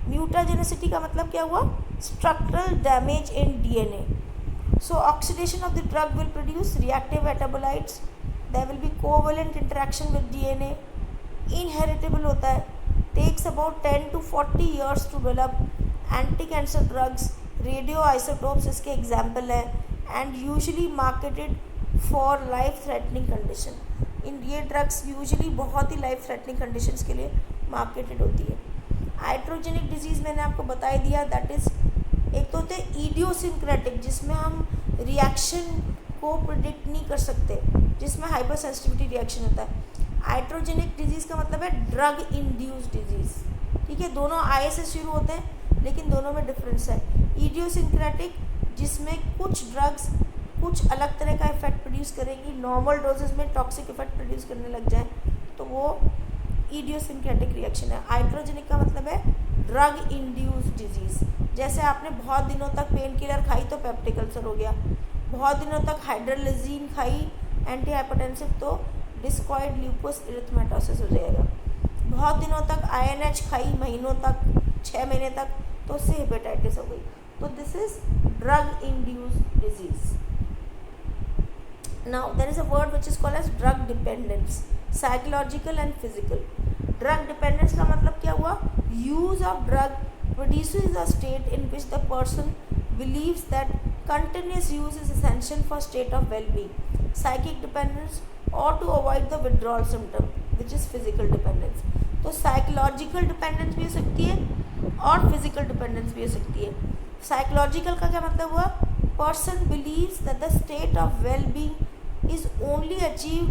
Mutagenicity का मतलब क्या हुआ? Structural damage in DNA. So oxidation of the drug will produce reactive metabolites. There will be covalent interaction with DNA. Inheritable होता है. Takes about 10 to 40 years to develop. Anti-cancer drugs, radioisotopes इसके example है, and usually marketed for life-threatening condition. ये drugs usually बहुत ही life-threatening conditions के लिए marketed होती है. Iatrogenic disease मैंने आपको बता ही दिया, that is एक तो होते हैं इडियोसिंक्रेटिक जिसमें हम रिएक्शन को प्रिडिक्ट नहीं कर सकते, जिसमें हाइपर सेंसिटिविटी रिएक्शन होता है। आइट्रोजेनिक डिजीज़ का मतलब है ड्रग इंड्यूस्ड डिजीज़, ठीक है, दोनों आई से शुरू होते हैं लेकिन दोनों में डिफरेंस है। इडियोसिंक्रेटिक जिसमें कुछ ड्रग्स कुछ अलग तरह का इफेक्ट प्रोड्यूस करेंगी, नॉर्मल डोजेज में टॉक्सिक इफेक्ट प्रोड्यूस करने लग जाए तो वो इडियोसिंक्रेटिक रिएक्शन है। आइट्रोजेनिक का मतलब है ड्रग इंड्यूस्ड डिजीज़, जैसे आपने बहुत दिनों तक पेन किलर खाई तो पेप्टिक अल्सर हो गया, बहुत दिनों तक हाइड्रोलिजीन खाई एंटी हाइपरटेंसिव तो डिस्कॉइड ल्यूपस इरिथमेटोसिस हो जाएगा, बहुत दिनों तक INH खाई महीनों तक 6 महीने तक तो उससे हेपेटाइटिस हो गई। तो this is drug induced disease. Now there is a word which is called as drug dependence, psychological and physical. Drug dependence का मतलब क्या हुआ? Use of drug produces a state in which the person believes that continuous use is essential for state of well-being. Psychic dependence or to avoid the withdrawal symptom, which is physical dependence. तो psychological dependence भी हो सकती है और physical dependence भी हो सकती है. साइकोलॉजिकल का क्या मतलब हुआ? Person believes that the state of well being is only achieved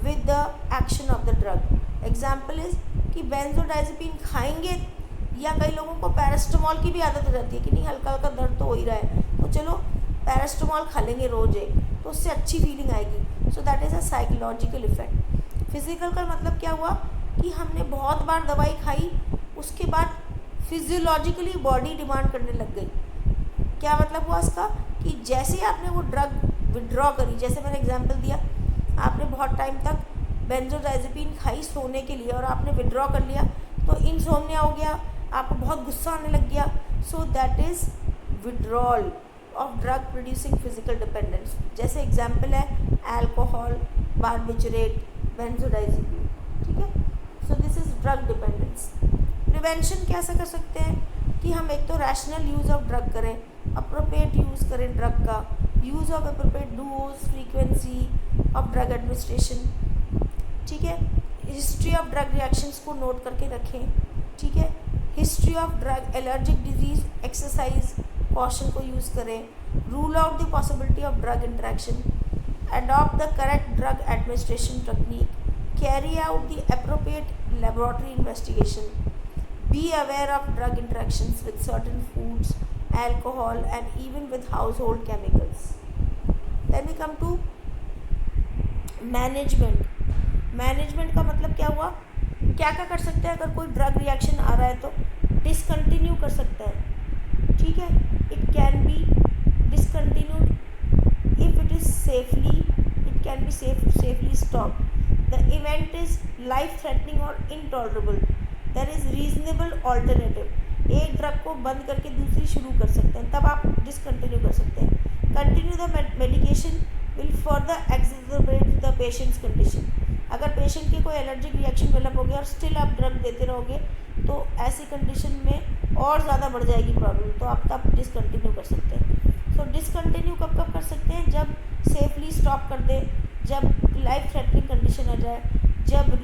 with the action of the drug. Example is कि बेंजोडाइजेपिन खाएंगे, या कई लोगों को पैरास्टामोल की भी आदत हो जाती है कि नहीं हल्का हल्का दर्द तो हो ही रहा है तो चलो पैरास्टामोल खा लेंगे रोज एक, तो उससे अच्छी फीलिंग आएगी. सो that is a psychological effect. Physical का मतलब क्या हुआ कि हमने बहुत बार दवाई खाई, उसके बाद फिजियोलॉजिकली बॉडी डिमांड करने लग गई. क्या मतलब हुआ इसका? कि जैसे आपने वो ड्रग विड्रॉ करी, जैसे मैंने एग्जांपल दिया, आपने बहुत टाइम तक बेंजोडाइजेपिन खाई सोने के लिए और आपने विड्रॉ कर लिया तो इंसोम्निया हो गया, आपको बहुत गुस्सा आने लग गया. सो that is withdrawal of drug producing physical dependence. जैसे एग्जांपल है अल्कोहल, बारबिचरेट, बेंजोडाइजेपिन. ठीक है. So this is drug dependence. Prevention कैसा कर सकते हैं कि हम एक तो रैशनल यूज़ ऑफ ड्रग करें, अप्रोप्रिएट यूज़ करें ड्रग का, use of appropriate dose, frequency of drug administration. ठीक है. हिस्ट्री ऑफ ड्रग रिएक्शंस को नोट करके रखें. ठीक है. History of drug allergic disease, exercise caution को यूज़ करें. Rule out the possibility of drug interaction, adopt the correct drug administration technique, carry out the appropriate laboratory investigation, be aware of drug interactions with certain foods, alcohol and even with household chemicals. Then we come to management. Management का मतलब क्या हुआ? क्या क्या कर सकते हैं अगर कोई ड्रग रिएक्शन आ रहा है तो? डिसकंटिन्यू कर सकता है. ठीक है. It can be discontinued if it is safely, it can be safely stop. The event is life threatening और intolerable. There is reasonable alternative. एक ड्रग को बंद करके दूसरी शुरू कर सकते हैं, तब आप डिसकंटिन्यू कर सकते हैं. Continue the medication will further exacerbate the patient's condition. अगर पेशेंट की कोई एलर्जिक रिएक्शन डेवलप हो गया और स्टिल आप ड्रग देते रहोगे तो ऐसी कंडीशन में और ज़्यादा बढ़ जाएगी प्रॉब्लम, तो आप तब डिसकंटिन्यू कर सकते हैं. सो डिसकंटिन्यू कब कब कर सकते हैं? जब सेफली स्टॉप कर दें, जब लाइफ थ्रेटनिंग कंडीशन आ जाए, जब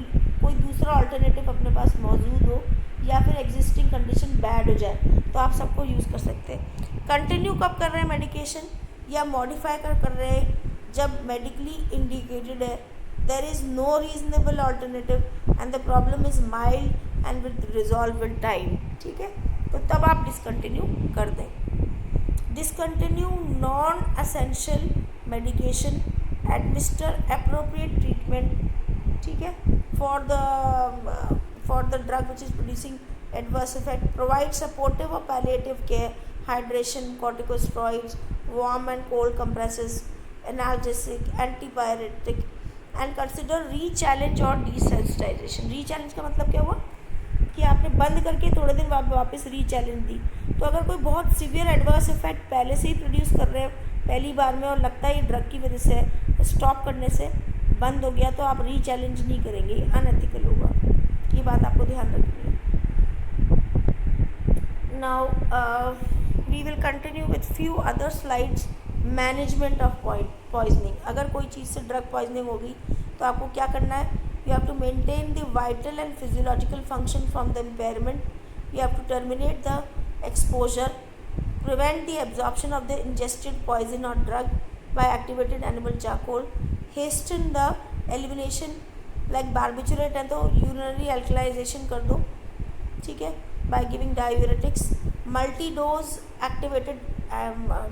कोई दूसरा अल्टरनेटिव अपने पास मौजूद हो, या फिर एग्जिस्टिंग कंडीशन बैड हो जाए, तो आप सबको यूज़ कर सकते हैं. कंटिन्यू कब कर रहे हैं मेडिकेशन या मॉडिफाई कर रहे हैं? जब मेडिकली इंडिकेटेड है, there is no reasonable alternative and the problem is mild and with resolve with time. ठीक है. तो तब आप डिसकंटिन्यू कर दें. Discontinue non essential medication, administer appropriate treatment. ठीक है. for the drug which is producing adverse effect, provide supportive or palliative care, hydration, corticosteroids, warm and cold compresses, analgesic, antipyretic, and consider re-challenge or desensitization. re-challenge का मतलब क्या हुआ कि आपने बंद करके थोड़े दिन बाद वापस री-चैलेंज दी. तो अगर कोई बहुत सीवियर एडवर्स इफेक्ट पहले से ही प्रोड्यूस कर रहे हैं पहली बार में और लगता है ये ड्रग की वजह से है, स्टॉप करने से बंद हो गया, तो आप री-चैलेंज नहीं करेंगे, अनएथिकल होगा. ये बात आपको ध्यान रखनी है. Now we will continue with few other slides. Management of poisoning. अगर कोई चीज़ से ड्रग पॉइजनिंग होगी तो आपको क्या करना है? You have to maintain the vital and physiological function from the impairment. You have to terminate the exposure, prevent the absorption of the ingested poison और drug by activated animal charcoal, hasten the elimination like barbiturate है तो urinary alkalinization कर दो. ठीक है. By giving diuretics, multi dose activated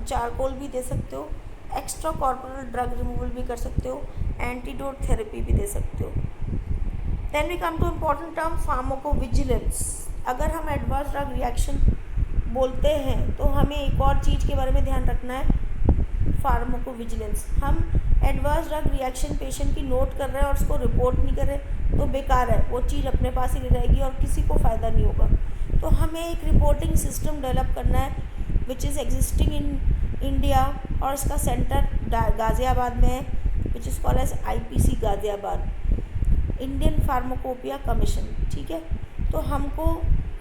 charcoal भी दे सकते हो, एक्स्ट्रा कॉर्पोरल ड्रग रिमूवल भी कर सकते हो, एंटीडोट थेरेपी भी दे सकते हो. Then we come to important term pharmacovigilance. अगर हम एडवर्स ड्रग रिएक्शन बोलते हैं तो हमें एक और चीज़ के बारे में ध्यान रखना है, फार्माकोविजिलेंस. हम एडवर्स ड्रग रिएक्शन पेशेंट की नोट कर रहे हैं और उसको रिपोर्ट नहीं कर रहे तो बेकार है, वो चीज़ अपने पास ही रहेगी और किसी को फ़ायदा नहीं होगा. तो हमें एक रिपोर्टिंग सिस्टम डेवलप करना है which is existing in India, और इसका सेंटर गाज़ियाबाद में है, which is called as IPC Ghaziabad. Indian pharmacopoeia commission, ठीक है। तो हमको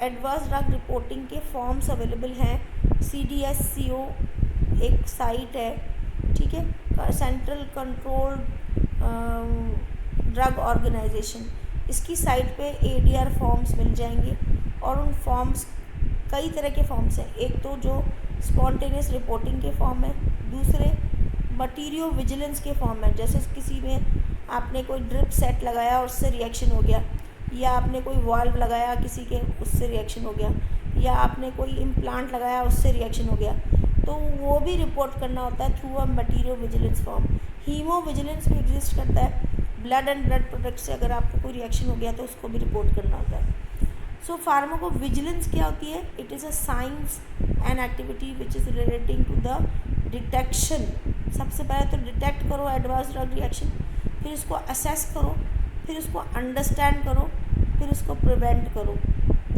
एडवर्स ड्रग रिपोर्टिंग के फॉर्म्स अवेलेबल हैं, CDSCO एक साइट है, ठीक है, सेंट्रल कंट्रोल ड्रग ऑर्गेनाइजेशन, इसकी साइट पे ADR फॉर्म्स मिल जाएंगे। और उन फॉर्म्स, कई तरह के फॉर्म्स हैं, एक तो जो स्पॉन्टेनियस रिपोर्टिंग के फॉर्म है, दूसरे मटीरियो विजिलेंस के फॉर्म है, जैसे किसी में आपने कोई ड्रिप सेट लगाया और उससे रिएक्शन हो गया, या आपने कोई वाल्व लगाया किसी के, उससे रिएक्शन हो गया, या आपने कोई इम्प्लांट लगाया उससे रिएक्शन हो गया, तो वो भी रिपोर्ट करना होता है through a materiovigilance form. Haemovigilance भी एग्जिस्ट करता है, ब्लड एंड ब्लड प्रोडक्ट से अगर आपको कोई रिएक्शन हो गया तो उसको भी रिपोर्ट करना होता है। सो फार्माकोविजिलेंस क्या होती है? It is a science and activity which is relating to the detection. सबसे पहले तो डिटेक्ट करो एडवर्स ड्रग रिएक्शन, फिर उसको असेस करो, फिर उसको अंडरस्टैंड करो, फिर उसको प्रिवेंट करो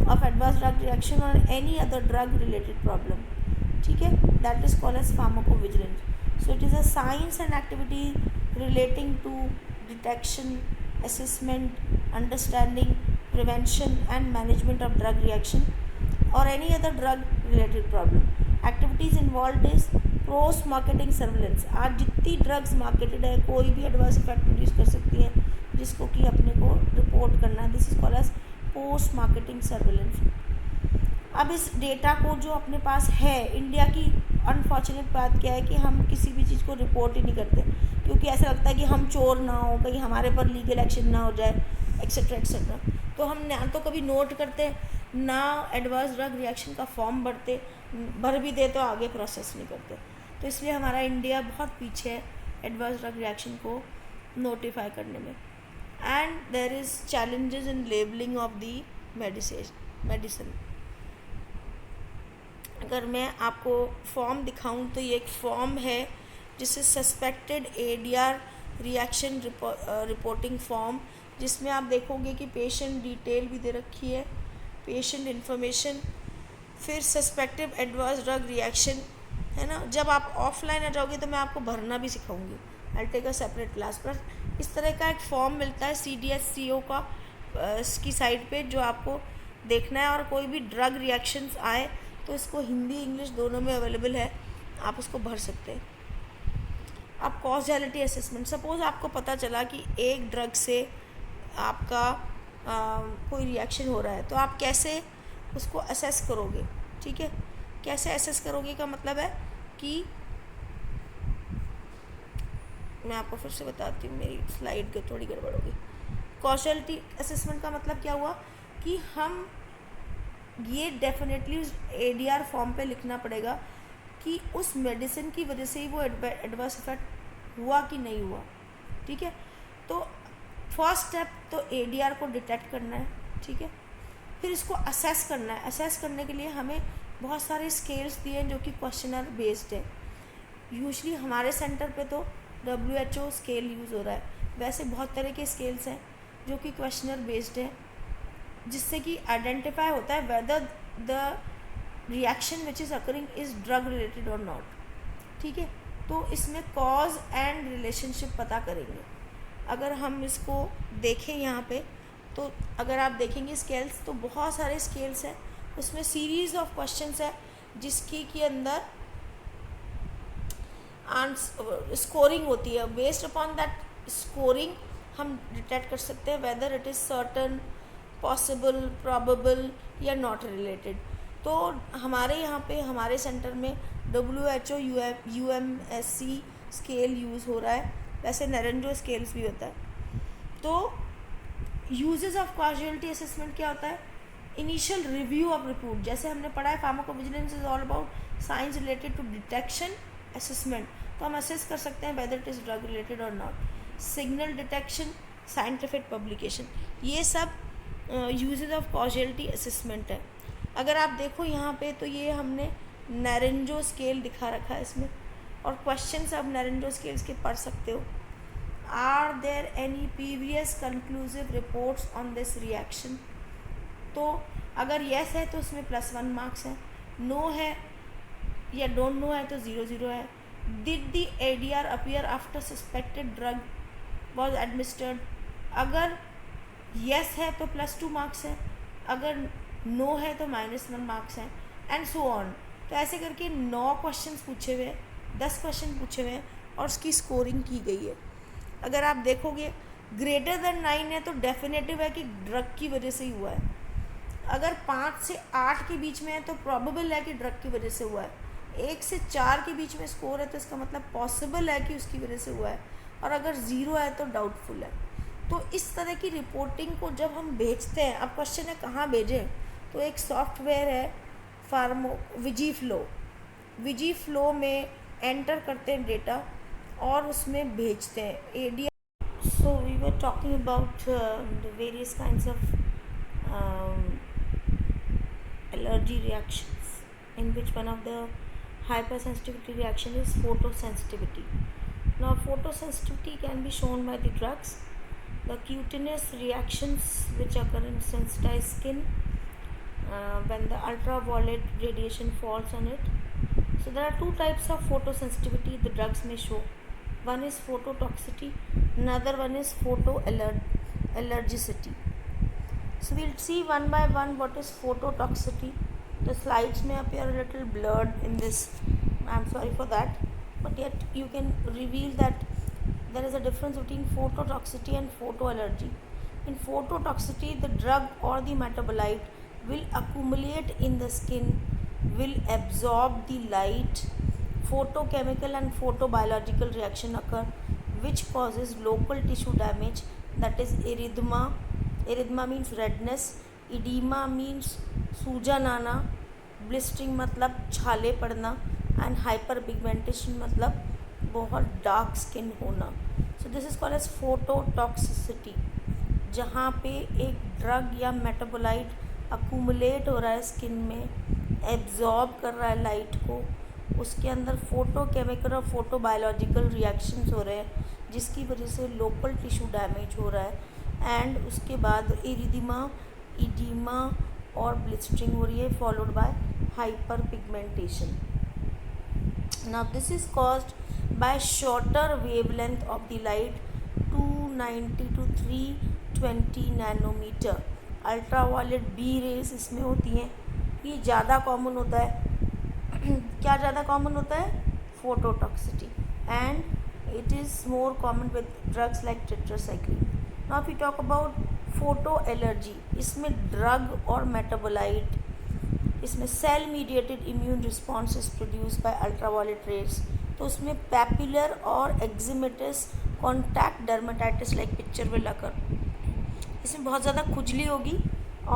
ऑफ एडवर्स ड्रग रिएक्शन और any other drug related problem, ठीक है। That is called as pharmacovigilance. So it is a science and activity relating to detection, assessment, understanding, prevention and management of drug reaction or any other drug related problem. Activities involved is post marketing surveillance। आज जितनी drugs marketed है कोई भी adverse effect produce कर सकती है जिसको कि अपने को रिपोर्ट करना है। This is called as post marketing surveillance. अब इस डेटा को जो अपने पास है, इंडिया की अनफॉर्चुनेट बात क्या है कि हम किसी भी चीज़ को रिपोर्ट ही नहीं करते, क्योंकि ऐसा लगता है कि हम चोर ना हो, कहीं हमारे पर लीगल एक्शन ना हो जाए, एक्सेट्रा एक्सेट्रा। तो हम ना तो कभी नोट करते, ना एडवर्स ड्रग रिएक्शन का फॉर्म भर भी दे तो आगे प्रोसेस नहीं करते। तो इसलिए हमारा इंडिया बहुत पीछे है एडवर्स ड्रग रिएक्शन को नोटिफाई करने में। And there is challenges in labelling of the medicine. अगर मैं आपको फॉर्म दिखाऊं तो ये एक फॉर्म है जिसे suspected ADR reaction reporting form, जिसमें आप देखोगे कि पेशेंट डिटेल भी दे रखी है, पेशेंट इन्फॉर्मेशन, फिर सस्पेक्टेड एडवर्स ड्रग रिएक्शन, है ना। जब आप ऑफलाइन आ जाओगे तो मैं आपको भरना भी सिखाऊंगी, I take a separate class. पर इस तरह का एक फॉर्म मिलता है CDSCO का इसकी साइट पे, जो आपको देखना है। और कोई भी ड्रग रिएक्शंस आए तो इसको हिंदी इंग्लिश दोनों में अवेलेबल है, आप उसको भर सकते हैं। अब कॉजैलिटी असेसमेंट, सपोज़ आपको पता चला कि एक ड्रग से आपका कोई रिएक्शन हो रहा है, तो आप कैसे उसको असेस करोगे, ठीक है। कैसे असेस करोगे का मतलब है कि मैं आपको फिर से बताती हूँ, मेरी स्लाइड थोड़ी गड़बड़ होगी। कॉजैलिटी असेसमेंट का मतलब क्या हुआ कि हम ये डेफिनेटली उस ADR फॉर्म पे लिखना पड़ेगा कि उस मेडिसिन की वजह से ही वो एडवर्स इफेक्ट हुआ कि नहीं हुआ, ठीक है। तो फर्स्ट स्टेप तो ADR को डिटेक्ट करना है, ठीक है। फिर इसको असेस करना है। असेस करने के लिए हमें बहुत सारे स्केल्स दिए हैं जो कि क्वेश्चनर बेस्ड है। यूजली हमारे सेंटर पे तो WHO स्केल यूज़ हो रहा है, वैसे बहुत तरह के स्केल्स हैं जो कि क्वेश्चनर बेस्ड है, जिससे कि आइडेंटिफाई होता है whether the reaction which is occurring is drug related और नॉट, ठीक है। तो इसमें कॉज एंड रिलेशनशिप पता करेंगे। अगर हम इसको देखें यहाँ पे, तो अगर आप देखेंगे स्केल्स तो बहुत सारे स्केल्स हैं, उसमें सीरीज़ ऑफ क्वेश्चंस है जिसकी के अंदर स्कोरिंग होती है। बेस्ड अपॉन दैट स्कोरिंग हम डिटेक्ट कर सकते हैं whether it is certain, possible, probable या नॉट रिलेटेड। तो हमारे यहाँ पे हमारे सेंटर में WHO UMSC स्केल यूज़ हो रहा है, वैसे नरेंजो स्केल्स भी होता है। तो यूजेस ऑफ कॉजैलिटी असेसमेंट क्या होता है? इनिशियल रिव्यू ऑफ रिपोर्ट, जैसे हमने पढ़ा है pharmacovigilance is all about science related to detection assessment, तो हम असेस कर सकते हैं whether it is drug related और not. Signal detection, scientific publication, ये सब यूजेस ऑफ कॉजैलिटी असेसमेंट है। अगर आप देखो यहाँ पे तो ये हमने नरेंजो स्केल दिखा रखा है इसमें, और क्वेश्चन आप नरेंजो स्केल्स के पढ़ सकते हो। Are there any previous conclusive reports on this reaction, तो अगर येस है तो उसमें +1 मार्क्स है, नो है या डोंट नो है तो 0 है। Did the ADR appear after suspected drug was administered, अगर येस है तो +2 मार्क्स है, अगर नो है तो -1 मार्क्स है, एंड सो ऑन। तो ऐसे करके 9 क्वेश्चन पूछे हुए हैं, 10 क्वेश्चन पूछे हुए हैं और उसकी स्कोरिंग की गई है। अगर आप देखोगे ग्रेटर देन 9 है तो डेफिनेटिव है कि ड्रग की वजह से ही हुआ है। अगर 5 से 8 के बीच में है तो प्रॉबेबल है कि ड्रग की वजह से हुआ है। 1 से 4 के बीच में स्कोर है तो इसका मतलब पॉसिबल है कि उसकी वजह से हुआ है, और अगर 0 है तो डाउटफुल है। तो इस तरह की रिपोर्टिंग को जब हम भेजते हैं, अब क्वेश्चन है कहाँ भेजें, तो एक सॉफ्टवेयर है विजी फ्लो में एंटर करते हैं डेटा और उसमें भेजते हैं AD. So we were talking about the various kinds of um, allergy reactions, in which one of the hypersensitivity reaction is photosensitivity. Now photosensitivity can be shown by the drugs, the cutaneous reactions which occur in sensitized skin when the ultraviolet radiation falls on it. So there are two types of photosensitivity the drugs may show. One is phototoxicity, another one is photoallergicity. So we'll see one by one what is phototoxicity. The slides may appear a little blurred in this, I'm sorry for that, but yet you can reveal that there is a difference between phototoxicity and photoallergy. In phototoxicity, the drug or the metabolite will accumulate in the skin, will absorb the light. Photochemical and photobiological reaction occur which causes local tissue damage, that is erythema. Erythema means redness, edema means सूजन आना, blistering मतलब छाले पड़ना, and hyper pigmentation मतलब बहुत dark skin होना. So this is called as phototoxicity, जहाँ पे एक ड्रग या मेटाबोलाइट अक्यूमुलेट हो रहा है स्किन में, एब्जॉर्ब कर रहा है लाइट को, उसके अंदर फोटोकेमिकल और फोटोबायोलॉजिकल रिएक्शंस हो रहे हैं जिसकी वजह से लोकल टिश्यू डैमेज हो रहा है, एंड उसके बाद इरिदिमा, इडीमा और ब्लिस्टरिंग हो रही है, followed by hyperpigmentation. Now this is caused by shorter wavelength of the light 290 to 320 nanometre. Ultraviolet B rays इसमें होती हैं, ये ज़्यादा कॉमन होता है. क्या ज़्यादा कॉमन होता है? Phototoxicity, and it is more common with drugs like tetracycline. Now if you talk about photo allergy, इसमें ड्रग और मेटाबोलाइट, इसमें cell mediated immune response is produce by ultraviolet rays. तो उसमें पैपुलर और eczematous contact dermatitis like picture will occur. इसमें बहुत ज़्यादा खुजली होगी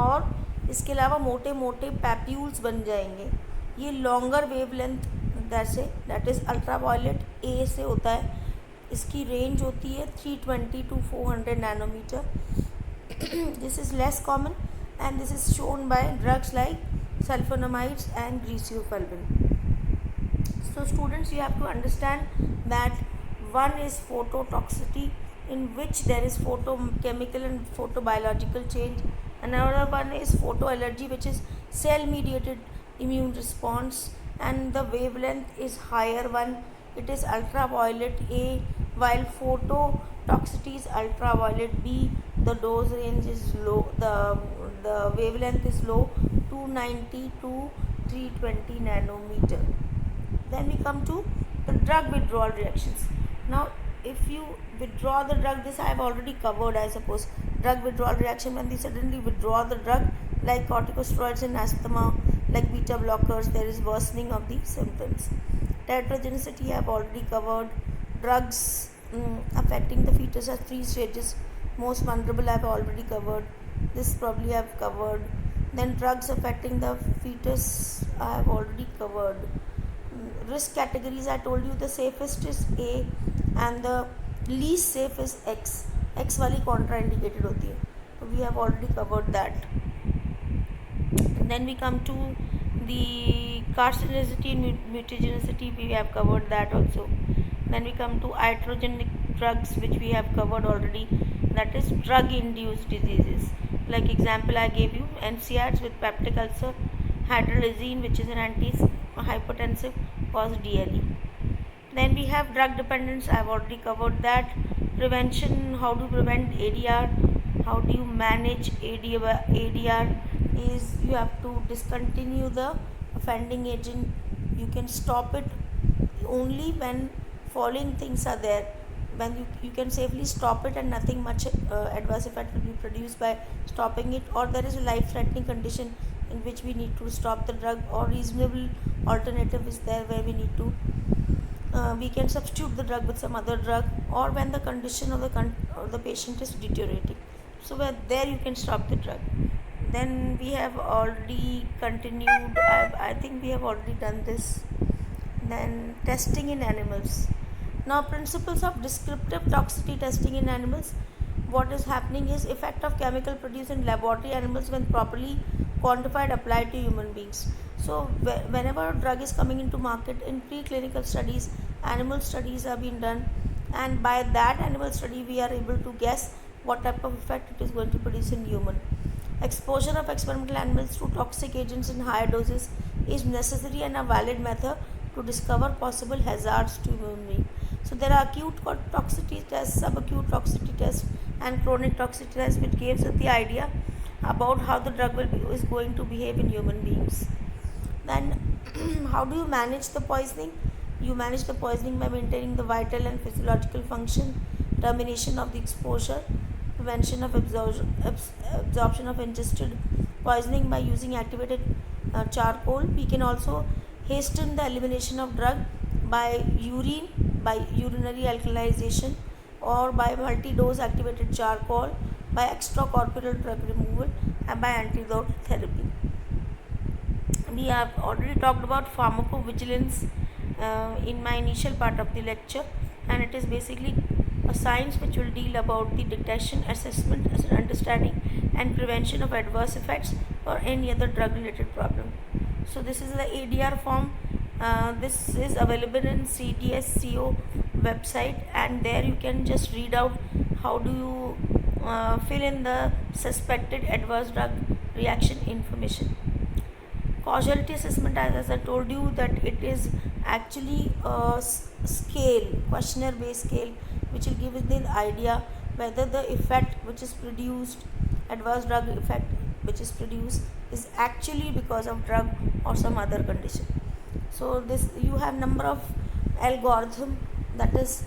और इसके अलावा मोटे मोटे पैप्यूल्स बन जाएंगे. ये longer wavelength that is ultraviolet ए से होता है. इसकी रेंज होती है 320 to 400 nanometre. This is less common and this is shown by drugs like sulphonamides and griseofulvin. So students, you have to understand that one is phototoxicity, in which there is photochemical and photobiological change. Another one is photoallergy, which is cell mediated immune response, and the wavelength is higher one, it is ultraviolet A, while phototoxicity is ultraviolet B. The dose range is low, the wavelength is low, 290 to 320 nanometer. Then we come to the drug withdrawal reactions. Now if you withdraw the drug, this I have already covered, I suppose. Drug withdrawal reaction, when they suddenly withdraw the drug, like corticosteroids in asthma, like beta blockers, there is worsening of the symptoms. Tetragenicity I have already covered. Drugs affecting the fetus has 3 stages. Most vulnerable I have already covered. This probably I have covered. Then drugs affecting the fetus I have already covered. Risk categories I told you, the safest is A and the least safe is X. X वाली contraindicated होती है, so we have already covered that. And then we come to the carcinogenicity and mutagenicity, we have covered that also. Then we come to iatrogenic drugs, which we have covered already, that is drug induced diseases. Like example I gave you, NSAIDs with peptic ulcer, hydralazine which is an anti-hypertensive cause DLE. Then we have drug dependence, I have already covered that. Prevention, how to prevent ADR, how do you manage ADR is you have to discontinue the offending agent. You can stop it only when following things are there. When you can safely stop it and nothing much adverse effect will be produced by stopping it, or there is a life threatening condition in which we need to stop the drug, or reasonable alternative is there where we need to we can substitute the drug with some other drug, or when the condition of the patient is deteriorating, so where there you can stop the drug. Then we have already continued, I think we have already done this. Then testing in animals. Now, principles of descriptive toxicity testing in animals. What is happening is effect of chemical produced in laboratory animals when properly quantified applied to human beings. So whenever a drug is coming into market, in preclinical studies, animal studies are being done, and by that animal study we are able to guess what type of effect it is going to produce in human. Exposure of experimental animals to toxic agents in higher doses is necessary and a valid method to discover possible hazards to human being. So there are acute toxicity tests, subacute toxicity tests, and chronic toxicity tests, which gives us the idea about how the drug is going to behave in human beings. Then how do you manage the poisoning? You manage the poisoning by maintaining the vital and physiological function, termination of the exposure, prevention of absorption of ingested poisoning by using activated charcoal. We can also hasten the elimination of drug by urinary alkalization, or by multi-dose activated charcoal, by extracorporeal drug removal, and by antidote therapy. We have already talked about pharmacovigilance in my initial part of the lecture, and it is basically a science which will deal about the detection, assessment, understanding, and prevention of adverse effects or any other drug related problem. So this is the ADR form. This is available in CDSCO website, and there you can just read out how do you fill in the suspected adverse drug reaction information. Causality assessment, as I told you, that it is actually a scale, questionnaire based scale, which will give us the idea whether the effect which is produced, adverse drug effect which is produced, is actually because of drug or some other condition. So this, you have number of algorithm, that is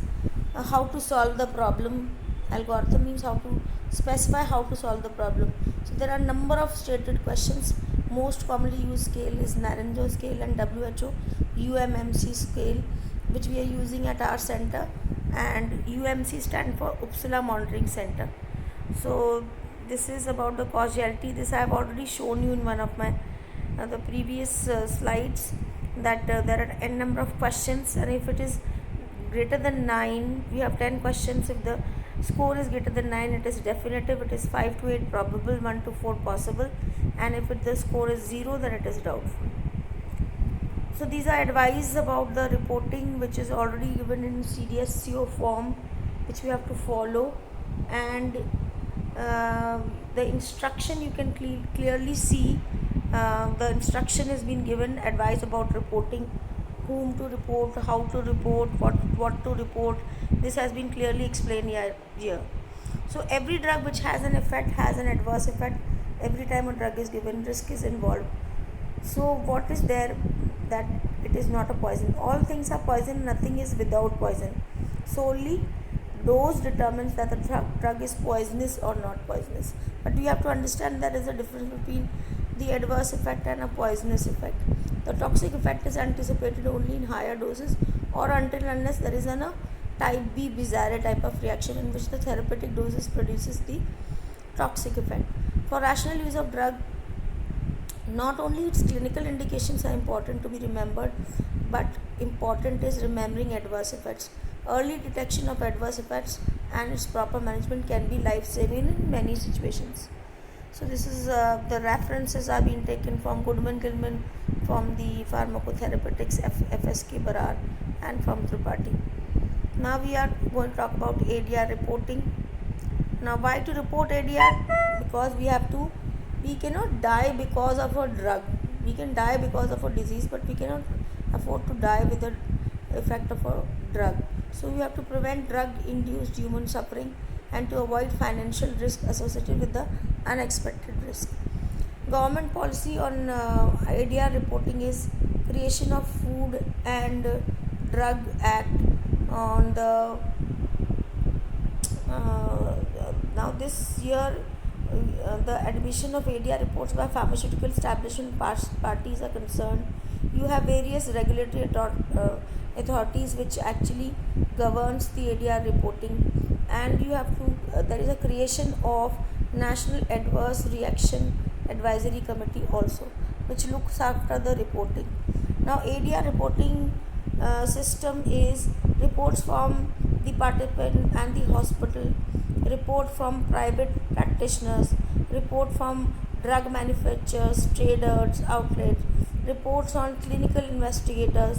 how to solve the problem. Algorithm means how to specify how to solve the problem. So there are number of stated questions. Most commonly used scale is Naranjo scale and WHO UMMC scale, which we are using at our center, and UMC stand for Uppsala Monitoring Center. So this is about the causality. This I have already shown you in one of my the previous slides, that there are n number of questions, and if it is greater than 9, we have 10 questions. If the score is greater than 9, it is definitive, it is 5 to 8 probable, 1 to 4 possible, and if the score is 0, then it is doubtful. So these are advice about the reporting, which is already given in CDSCO form, which we have to follow, and the instruction you can clearly see. The instruction has been given, advice about reporting, whom to report, how to report, what to report. This has been clearly explained here. So every drug which has an effect has an adverse effect. Every time a drug is given, risk is involved. So what is there that it is not a poison? All things are poison, nothing is without poison. Solely dose determines that the drug is poisonous or not poisonous. But we have to understand there is a difference between the adverse effect and a poisonous effect. The toxic effect is anticipated only in higher doses, or until unless there is a type B bizarre type of reaction in which the therapeutic doses produces the toxic effect. For rational use of drug, not only its clinical indications are important to be remembered, but important is remembering adverse effects. Early detection of adverse effects and its proper management can be life-saving in many situations. So this is the references are being taken from Goodman Gilman, from the pharmacotherapeutics FSK Barar, and from Tripathi. Now we are going to talk about ADR reporting. Now why to report ADR? Because we cannot die because of a drug. We can die because of a disease, but we cannot afford to die with the effect of a drug. So we have to prevent drug-induced human suffering and to avoid financial risk associated with the unexpected risk. Government policy on ADR reporting is creation of Food and Drug Act on the now this year. The admission of ADR reports by pharmaceutical establishment parties are concerned. You have various regulatory authorities which actually governs the ADR reporting, and you have to there is a creation of National Adverse Reaction Advisory Committee also, which looks after the reporting. Now ADR reporting system is reports from the participant and the hospital, report from private practitioners, report from drug manufacturers, traders, outlets, reports on clinical investigators,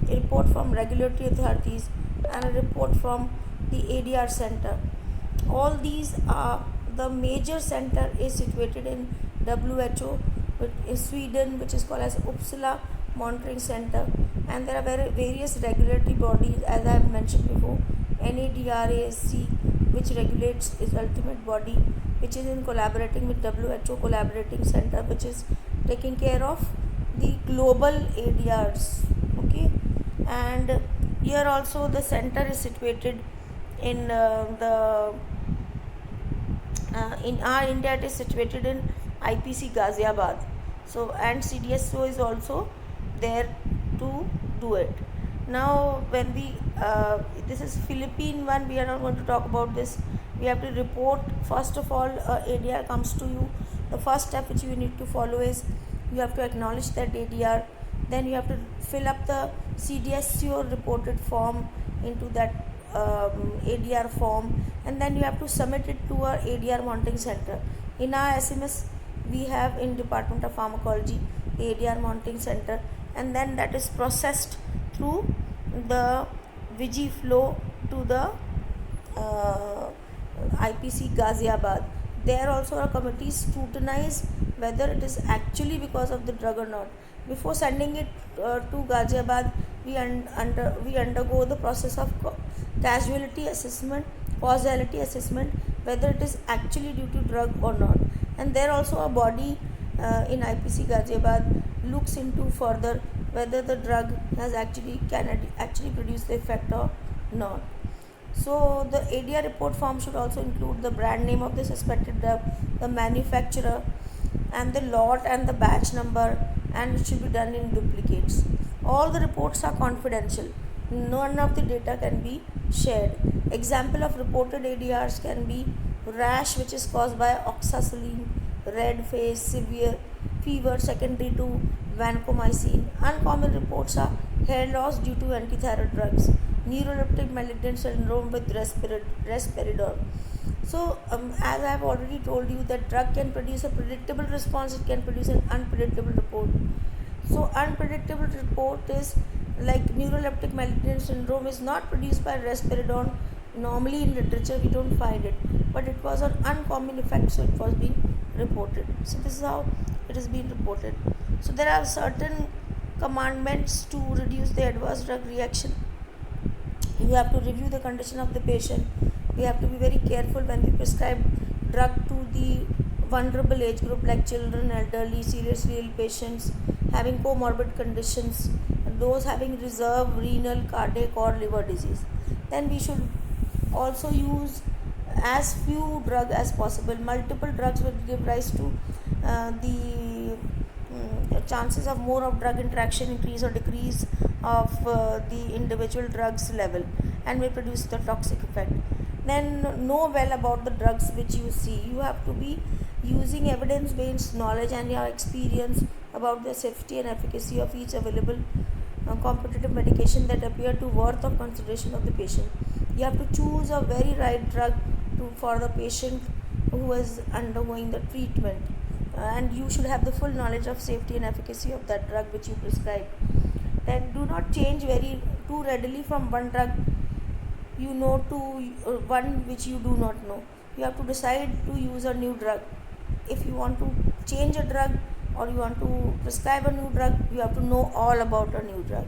a report from regulatory authorities, and a report from the ADR center. All these are the major center is situated in WHO, which is Sweden, which is called as Uppsala Monitoring Center, and there are various regulatory bodies as I have mentioned before. NADRASC, which regulates its ultimate body, which is in collaborating with WHO Collaborating Center, which is taking care of the global ADRs. Okay, and here also the center is situated in in our India. It is situated in IPC Ghaziabad. So and CDSO is also there to do it. Now when we this is Philippine one, we are not going to talk about this. We have to report. First of all, ADR comes to you. The first step which you need to follow is you have to acknowledge that ADR. Then you have to fill up the CDSO reported form into that ADR form, and then you have to submit it to our ADR monitoring center. In our SMS, we have in Department of Pharmacology the ADR monitoring center, and then that is processed through the VigiFlow to the IPC Ghaziabad. There also our committees scrutinize whether it is actually because of the drug or not. Before sending it to Ghaziabad, we undergo the process of causality assessment, whether it is actually due to drug or not. And there also a body in IPC Ghaziabad looks into further whether the drug has can actually produce the effect or not. So the ADR report form should also include the brand name of the suspected drug, the manufacturer, and the lot and the batch number, and it should be done in duplicates. All the reports are confidential. None of the data can be shared. Example of reported ADRs can be rash which is caused by oxacillin, red face, severe fever secondary to vancomycin. Uncommon reports are hair loss due to antithyroid drugs, neuroleptic malignant syndrome with risperidone. So, as I have already told you, that drug can produce a predictable response, it can produce an unpredictable report. So, unpredictable report is like neuroleptic malignant syndrome is not produced by risperidone. Normally in literature we don't find it, but it was an uncommon effect, so it was being reported. So, this is how it is being reported. So, there are certain commandments to reduce the adverse drug reaction. You have to review the condition of the patient. We have to be very careful when we prescribe drug to the vulnerable age group like children, elderly, seriously ill patients having comorbid conditions, those having reserve renal, cardiac or liver disease. Then we should also use as few drugs as possible. Multiple drugs will give rise to the chances of more of drug interaction increase or decrease of the individual drugs level, and may produce the toxic effect. Then know well about the drugs which you see. You have to be using evidence based knowledge and your experience about the safety and efficacy of each available competitive medication that appear to worth of consideration of the patient. You have to choose a very right drug for the patient who is undergoing the treatment, and you should have the full knowledge of safety and efficacy of that drug which you prescribe. Then do not change very too readily from one drug you know to one which you do not know. You have to decide to use a new drug. If you want to change a drug or you want to prescribe a new drug, you have to know all about a new drug.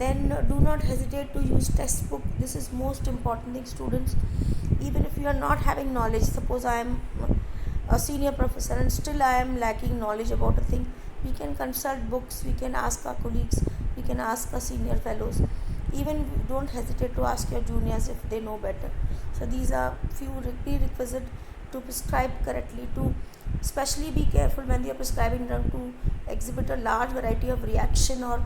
Then do not hesitate to use textbook. This is most important thing, students. Even if you are not having knowledge, suppose I am a senior professor and still I am lacking knowledge about a thing, we can consult books, we can ask our colleagues, we can ask our senior fellows. Even don't hesitate to ask your juniors if they know better. So these are few prerequisites to prescribe correctly, to especially be careful when you are prescribing drug to exhibit a large variety of reaction or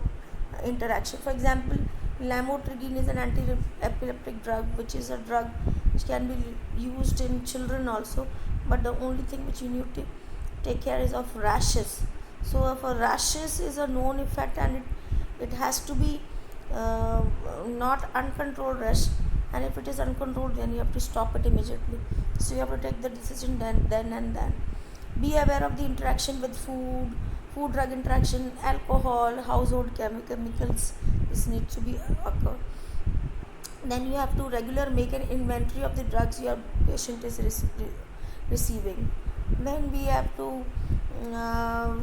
interaction. For example, lamotrigine is an anti-epileptic drug, which is a drug which can be used in children also, but the only thing which you need to take care is of rashes. So for rashes is a known effect, and it has to be not uncontrolled rash, and if it is uncontrolled then you have to stop it immediately. So you have to take the decision then and then. Be aware of the interaction with food drug interaction, alcohol, household chemicals. This needs to be occur. Then you have to regular make an inventory of the drugs your patient is receiving. Then we have to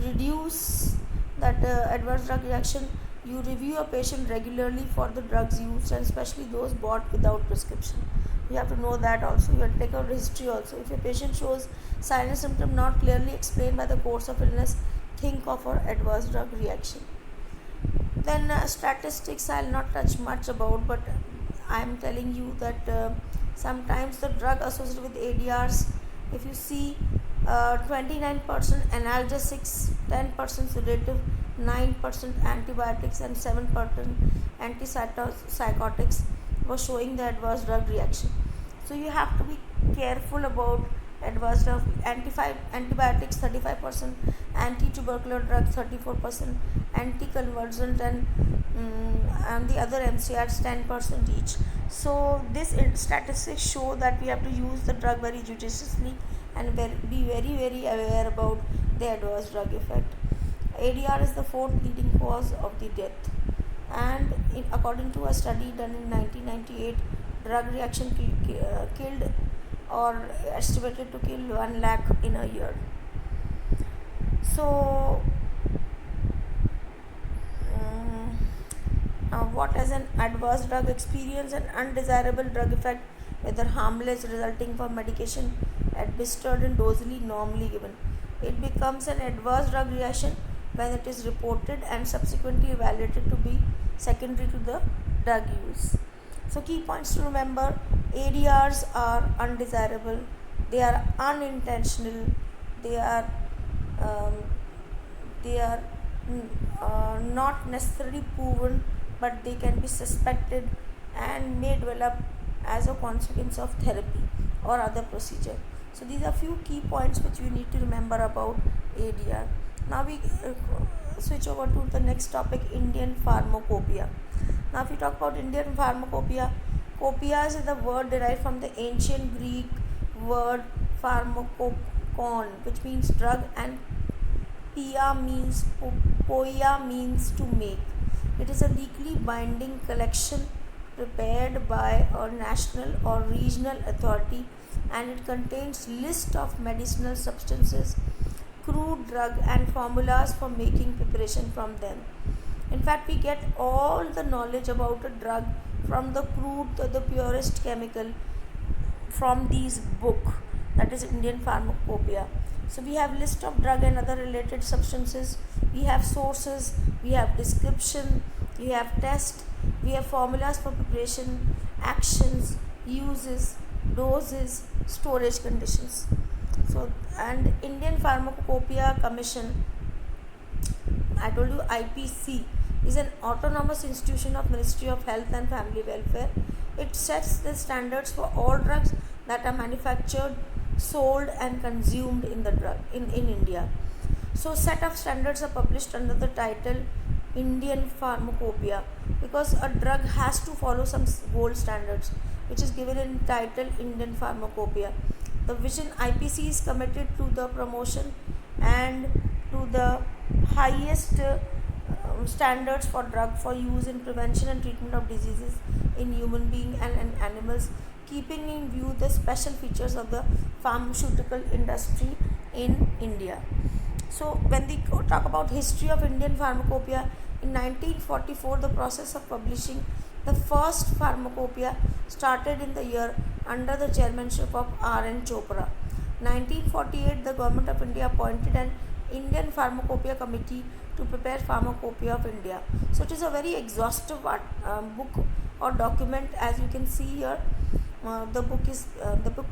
reduce that adverse drug reaction. You review a patient regularly for the drugs used, and especially those bought without prescription. You have to know that also. You have to take a history also. If your patient shows sign and symptom not clearly explained by the course of illness, think of an adverse drug reaction. Then statistics I'll not touch much about, but I'm telling you that sometimes the drug associated with ADRs, if you see 29% analgesics, 10% sedative, 9% antibiotics, and 7% antipsychotics was showing the adverse drug reaction. So you have to be careful about adverse drug. Antibiotics 35%, anti-tubercular drugs 34%, anti-convulsant and the other MCRs 10% each. So this statistics show that we have to use the drug very judiciously and be very aware about the adverse drug effect. ADR is the fourth leading cause of the death, and according to a study done in 1998, drug reaction killed or estimated to kill 1 lakh in a year. So what is an adverse drug experience? An undesirable drug effect, whether harmless, resulting from medication administered and dosally normally given. It becomes an adverse drug reaction when it is reported and subsequently evaluated to be secondary to the drug use. So key points to remember: ADRs are undesirable, they are unintentional, they are not necessarily proven, but they can be suspected and may develop as a consequence of therapy or other procedure. So these are few key points which we need to remember about ADR. Now we switch over to the next topic, Indian pharmacopoeia. Now if we talk about Indian pharmacopoeia, copias is the word derived from the ancient Greek word pharmakon, which means drug, and poia means to make. It is a legally binding collection prepared by a national or regional authority, and it contains list of medicinal substances, crude drug, and formulas for making preparation from them. In fact, we get all the knowledge about a drug, from the crude to the purest chemical, from these book, that is Indian pharmacopoeia. So we have list of drug and other related substances, we have sources, we have description, we have test, we have formulas for preparation, actions, uses, doses, storage conditions. So, and Indian Pharmacopoeia Commission, I told you IPC, is an autonomous institution of Ministry of Health and Family Welfare. It sets the standards for all drugs that are manufactured, sold and consumed in India. So set of standards are published under the title Indian Pharmacopoeia, because a drug has to follow some gold standards, which is given in title Indian Pharmacopoeia. The vision: IPC is committed to the promotion and to the highest standards for drug for use in prevention and treatment of diseases in human beings and animals, keeping in view the special features of the pharmaceutical industry in India. So when we talk about history of Indian Pharmacopoeia, In 1944, the process of publishing the first pharmacopoeia started in the year under the chairmanship of R.N. Chopra. 1948, the Government of India appointed an Indian Pharmacopoeia Committee to prepare Pharmacopoeia of India. So it is a very exhaustive book or document, as you can see here. The book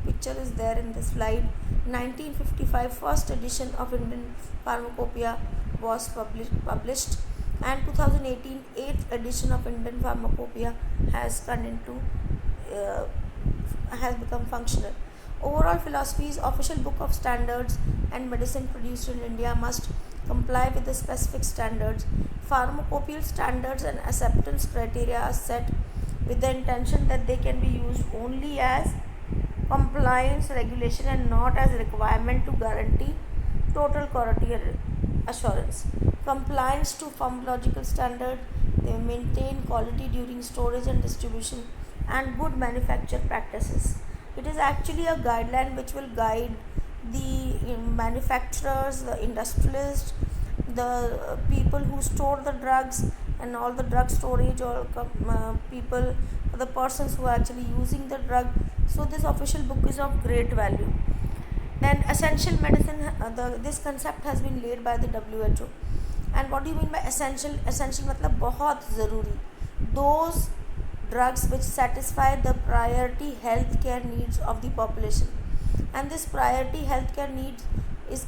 picture is there in the slide. 1955 first edition of Indian Pharmacopoeia was published, and 2018 eighth edition of Indian Pharmacopoeia has become functional. Overall philosophy is official book of standards, and medicine produced in India must comply with the specific standards. Pharmacopoeial standards and acceptance criteria are set with the intention that they can be used only as compliance regulation and not as requirement to guarantee total quality assurance. Compliance to pharmacological standard, they maintain quality during storage and distribution, and good manufacture practices. It is actually a guideline which will guide the manufacturers, the industrialists, the people who store the drugs, and all the drug storage, or people, the persons who are actually using the drug. So this official book is of great value. Then essential medicine, this concept has been laid by the WHO. And what do you mean by essential? Essential मतलब बहुत ज़रूरी. Those drugs which satisfy the priority healthcare needs of the population. And this priority healthcare needs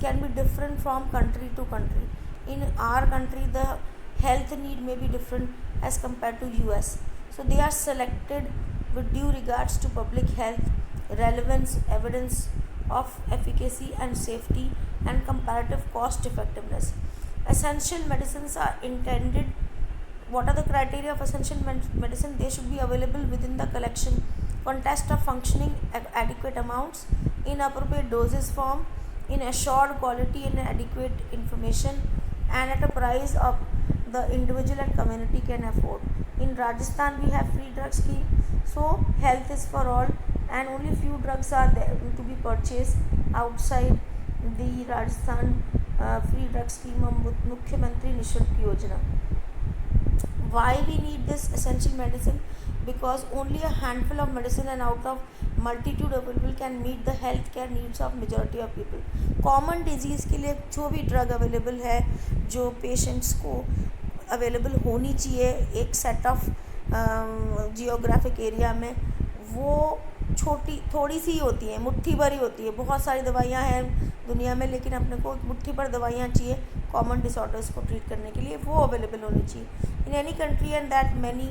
can be different from country to country. In our country, the health need may be different as compared to US. So they are selected with due regards to public health, relevance, evidence of efficacy and safety, and comparative cost effectiveness. Essential medicines are intended. What are the criteria of essential medicine? They should be available within the collection context of functioning adequate amounts, in appropriate doses form, in assured quality and adequate information, and at a price of the individual and community can afford. In Rajasthan, we have free drug scheme, so health is for all, and only few drugs are there to be purchased outside the Rajasthan free drug scheme of Mukhyamantri Nishulk Yojana. Why we need this essential medicine? Because only a handful of medicine and out of multitude available can meet the healthcare needs of majority of people. Common disease के लिए जो भी drug available है, जो patients को available होनी चाहिए एक set of geographic area में, वो थोड़ी सी होती है, मुट्ठी भरी होती है. बहुत सारी दवाइयाँ हैं दुनिया में, लेकिन अपने को मुट्ठी भर दवाइयाँ चाहिए कॉमन डिसऑर्डर्स को ट्रीट करने के लिए, वो अवेलेबल होनी चाहिए. In any country and that many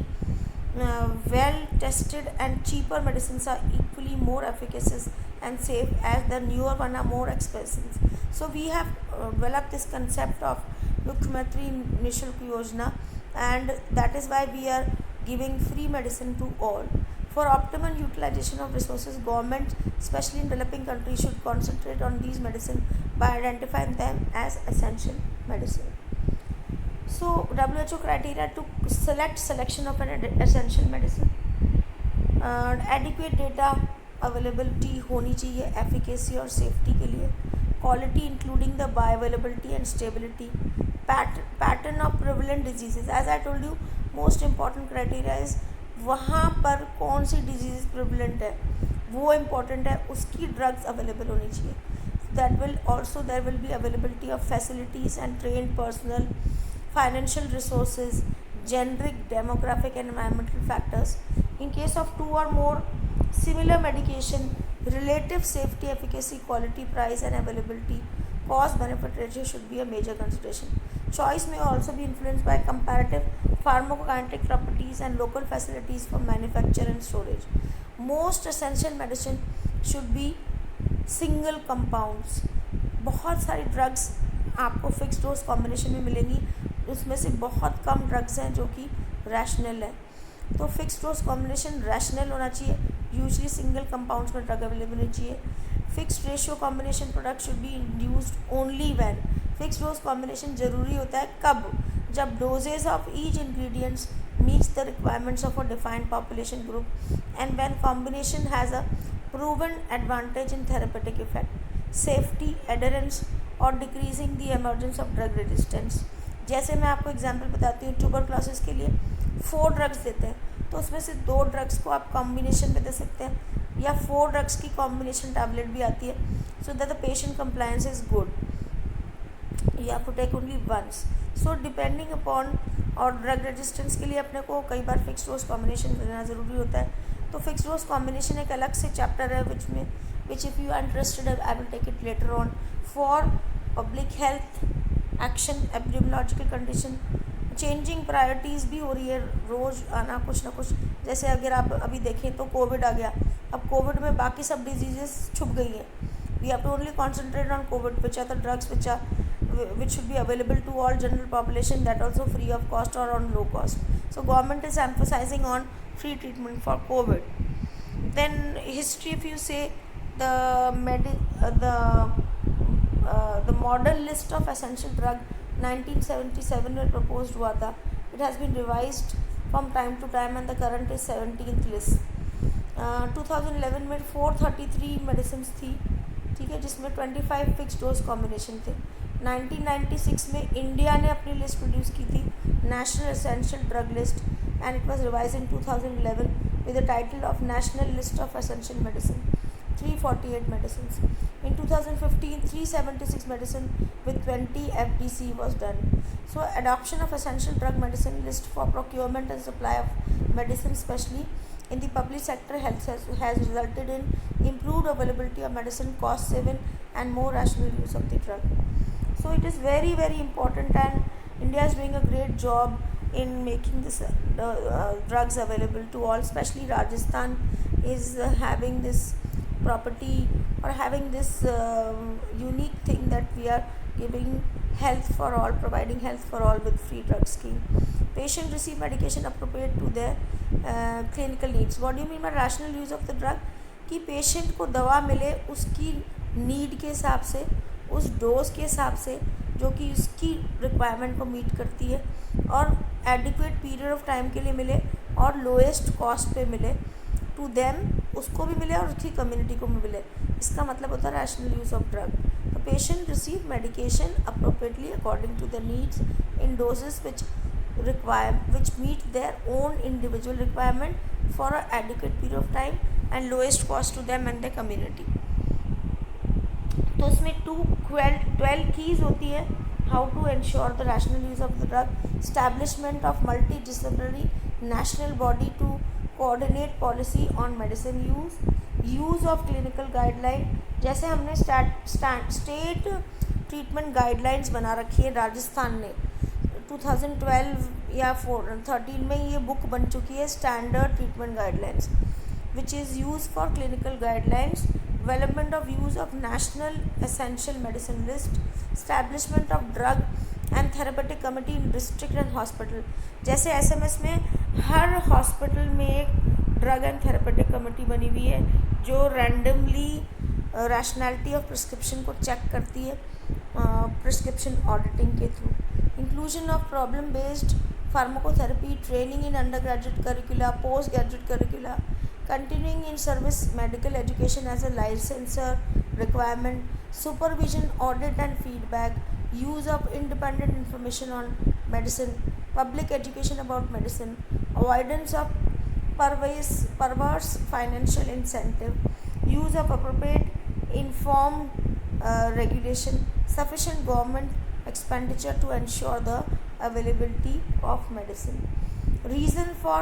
well tested and cheaper medicines are equally more efficacious and safe, as the newer one are more expensive. So we have developed this concept of Mukhyamantri Nishulk Yojana, and that is why we are giving free medicine to all. For optimal utilization of resources, government, especially in developing countries, should concentrate on these medicines by identifying them as essential medicine. So WHO criteria to selection of an essential medicine. Adequate data availability होनी चाहिए efficacy और safety के लिए. Quality including the bioavailability and stability. Pattern of prevalent diseases. As I told you, most important criteria is वहाँ पर कौन सी disease prevalent है, वो important है, उसकी drugs available होनी चाहिए. That will also, there will be availability of facilities and trained personnel, financial resources, generic, demographic and environmental factors. In case of two or more similar medication, relative safety, efficacy, quality, price and availability, cost benefit ratio should be a major consideration. Choice may also be influenced by comparative pharmacokinetic properties and local facilities for manufacture and storage. Most essential medicine should be single compounds. बहुत सारी drugs आपको fix dose combination में मिलेंगी, उसमें से बहुत कम drugs हैं जो कि रैशनल है. तो फिक्स डोज कॉम्बिनेशन रैशनल होना चाहिए. यूजली सिंगल कंपाउंड्स में ड्रग अवेलेबल होनी चाहिए. Fixed ratio combination product should be induced only when. Fix dose combination ज़रूरी होता है कब? जब doses of each ingredients meets the requirements of a defined population group and when combination has a proven advantage in therapeutic effect, safety, adherence or decreasing the emergence of drug resistance. जैसे मैं आपको example बताती हूँ, tuberculosis के लिए 4 drugs देते हैं, तो उसमें से 2 ड्रग्स को आप कॉम्बिनेशन में दे सकते हैं, या 4 ड्रग्स की कॉम्बिनेशन टैबलेट भी आती है, so that the patient compliance is good. You have to take only once. So depending upon, और ड्रग रेजिस्टेंस के लिए अपने को कई बार फिक्स डोज कॉम्बिनेशन देना ज़रूरी होता है. तो फिक्स डोज कॉम्बिनेशन एक अलग से चैप्टर है which if you are interested I will take it later on. For public health action, epidemiological condition, changing priorities भी हो रही है, रोज़ आना कुछ ना कुछ. जैसे अगर आप अभी देखें तो कोविड आ गया, अब कोविड में बाकी सब डिजीजेस छुप गई हैं. We have to only concentrate on Covid, which are the drugs which should be available to all general population, that also free of cost or on low cost. So government is emphasizing on free treatment for COVID. Then history, if you say the modern list of essential drug 1977 में proposed हुआ था. It has been revised from time to time and the current is 17th list. 2011 में 433 medicine थी, ठीक है, जिसमें 25 fix dose combination थे. 1996 में इंडिया ने अपनी लिस्ट प्रोड्यूस की थी, national essential drug list, and it was revised in 2011 with the title of national list of essential medicine, 348 medicine. In 2015, 376 medicine with 20 FDC was done. So adoption of essential drug medicine list for procurement and supply of medicine, especially in the public sector health, has resulted in improved availability of medicine, cost saving and more rational use of the drug. So it is very, very important, and India is doing a great job in making this drugs available to all. Especially Rajasthan is having this property or having this unique thing that we are giving health for all, providing health for all with free drug scheme. Patient receive medication appropriate to their clinical needs. What do you mean by rational use of the drug? कि patient को दवा मिले उसकी need के हिसाब से, उस dose के हिसाब से जो कि उसकी रिक्वायरमेंट को मीट करती है, और एडिक्वेट पीरियड ऑफ टाइम के लिए मिले और लोएस्ट कॉस्ट पे मिले टू देम, उसको भी मिले और उसकी कम्युनिटी को भी मिले. इसका मतलब होता है rational use of drug. The patient receive medication appropriately according to the needs in doses which meet their own individual requirement for an adequate period of time and lowest cost to them and their community. तो इसमें 12 keys होती है. How to ensure the rational use of the drug, establishment of multidisciplinary national body to coordinate policy on medicine use of clinical guideline. जैसे हमने state treatment guidelines बना रखी है राजस्थान ने, 2012 या 13 में ये बुक बन चुकी है, standard treatment guidelines, which is use for clinical guidelines, development of use of national essential medicine list, establishment of drug and therapeutic committee in district and hospital. जैसे एसएमएस में हर हॉस्पिटल में एक ड्रग एंड थेरेपेटिक कमेटी बनी हुई है जो randomly rationality of prescription को check करती है प्रिस्क्रिप्शन ऑडिटिंग के through. Inclusion of problem based pharmacotherapy, training in under graduate करिकुला, post graduate करिकुला, continuing in service medical education as a licensor requirement, supervision, audit and feedback, use of independent information on medicine, public education about medicine, avoidance of perverse financial incentive, use of appropriate informed regulation, sufficient government expenditure to ensure the availability of medicine. Reason for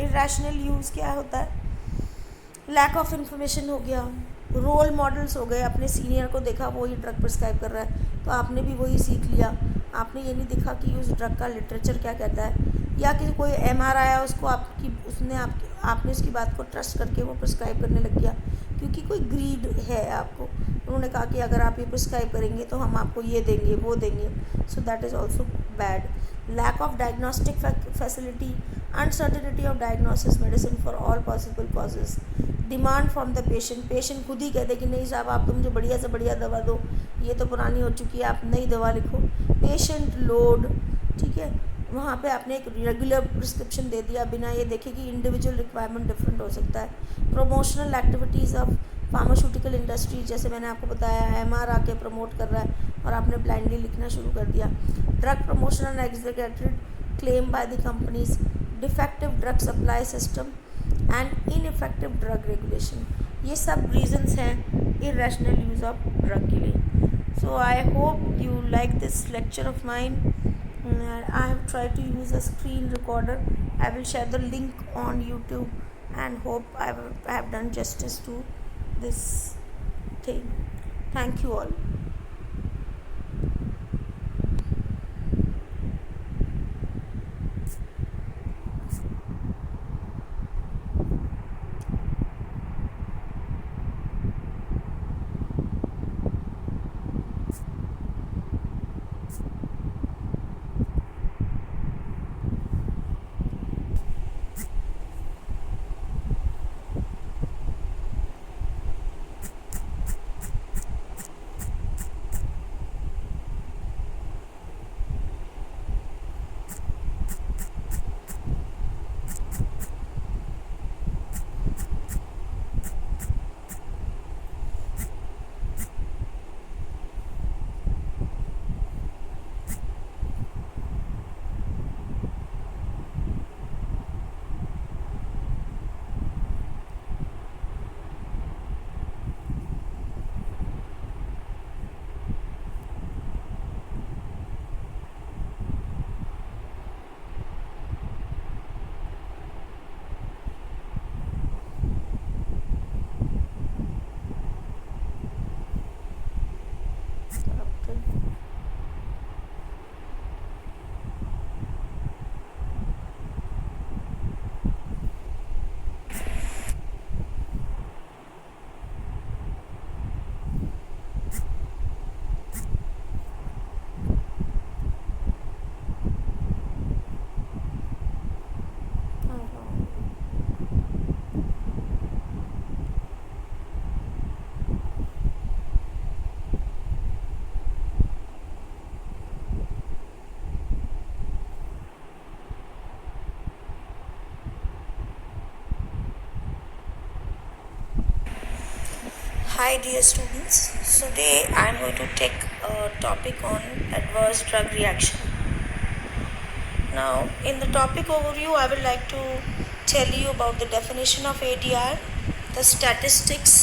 irrational use क्या होता है? Lack of information हो गया, role models हो गए, अपने senior को देखा वो ही ड्रग प्रिस्क्राइब कर रहा है तो आपने भी वही सीख लिया, आपने ये नहीं देखा कि उस ड्रग का लिटरेचर क्या कहता है, या कि कोई एमआर आया उसको आपने उसकी बात को ट्रस्ट करके वो प्रिस्क्राइब करने लग गया क्योंकि कोई ग्रीड है आपको, उन्होंने कहा कि अगर आप ये प्रिस्क्राइब करेंगे तो हम आपको ये देंगे वो देंगे. So that is also bad. Lack of diagnostic facility, uncertainty of diagnosis medicine for all possible causes, demand from the patient खुद ही कहते कि नहीं साहब आप तो मुझे बढ़िया से बढ़िया दवा दो, ये तो पुरानी हो चुकी है, आप नई दवा लिखो. पेशेंट लोड, ठीक है, वहाँ पे आपने एक रेगुलर प्रिस्क्रिप्शन दे दिया बिना ये देखे कि इंडिविजुअल रिक्वायरमेंट डिफरेंट हो सकता है। Promotional activities of pharmaceutical industry, जैसे मैंने आपको बताया एमआर आके प्रमोट कर रहा है और आपने ब्लाइंडली लिखना शुरू कर दिया। Drug promotion and executive claim by the companies, defective drug supply system and ineffective drug regulation, ये सब रीजंस हैं इरेशनल यूज़ ऑफ ड्रग के लिए। So I hope you like this lecture of mine. I have tried to use a screen recorder. I will share the link on YouTube and hope I have done justice to this thing. Thank you all. Hi dear students, today I am going to take a topic on adverse drug reaction. Now in the topic overview I would like to tell you about the definition of ADR, the statistics,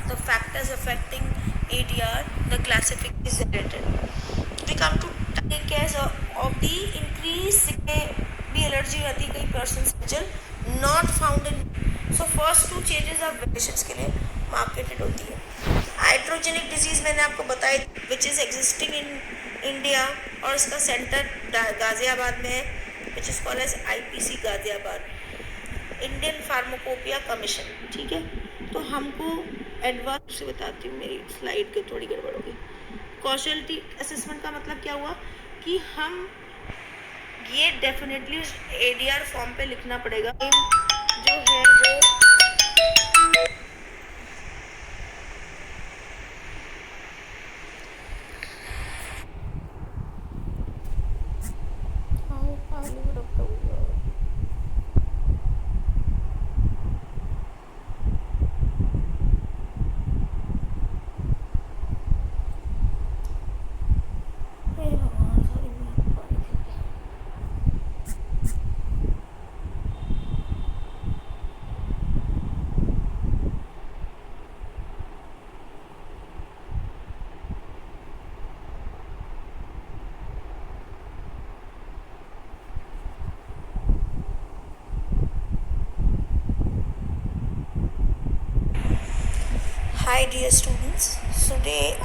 the factors affecting ADR, the classification related. We come to take case of the increase be allergy रहती कई persons not found in. So first two changes of variations के लिए marketed होती है। Hydrogenic disease मैंने आपको बताई which is existing in India और इसका सेंटर गाज़ियाबाद में है, which is called as IPC Ghaziabad, Indian pharmacopoeia commission. ठीक है, तो हमको एडवांस से बताती हूँ, मेरी स्लाइड की थोड़ी गड़बड़ होगी। कॉशलिटी असेसमेंट का मतलब क्या हुआ कि हम ये डेफिनेटली एडीआर फॉर्म पे लिखना पड़ेगा जो है वो Hi dear students, today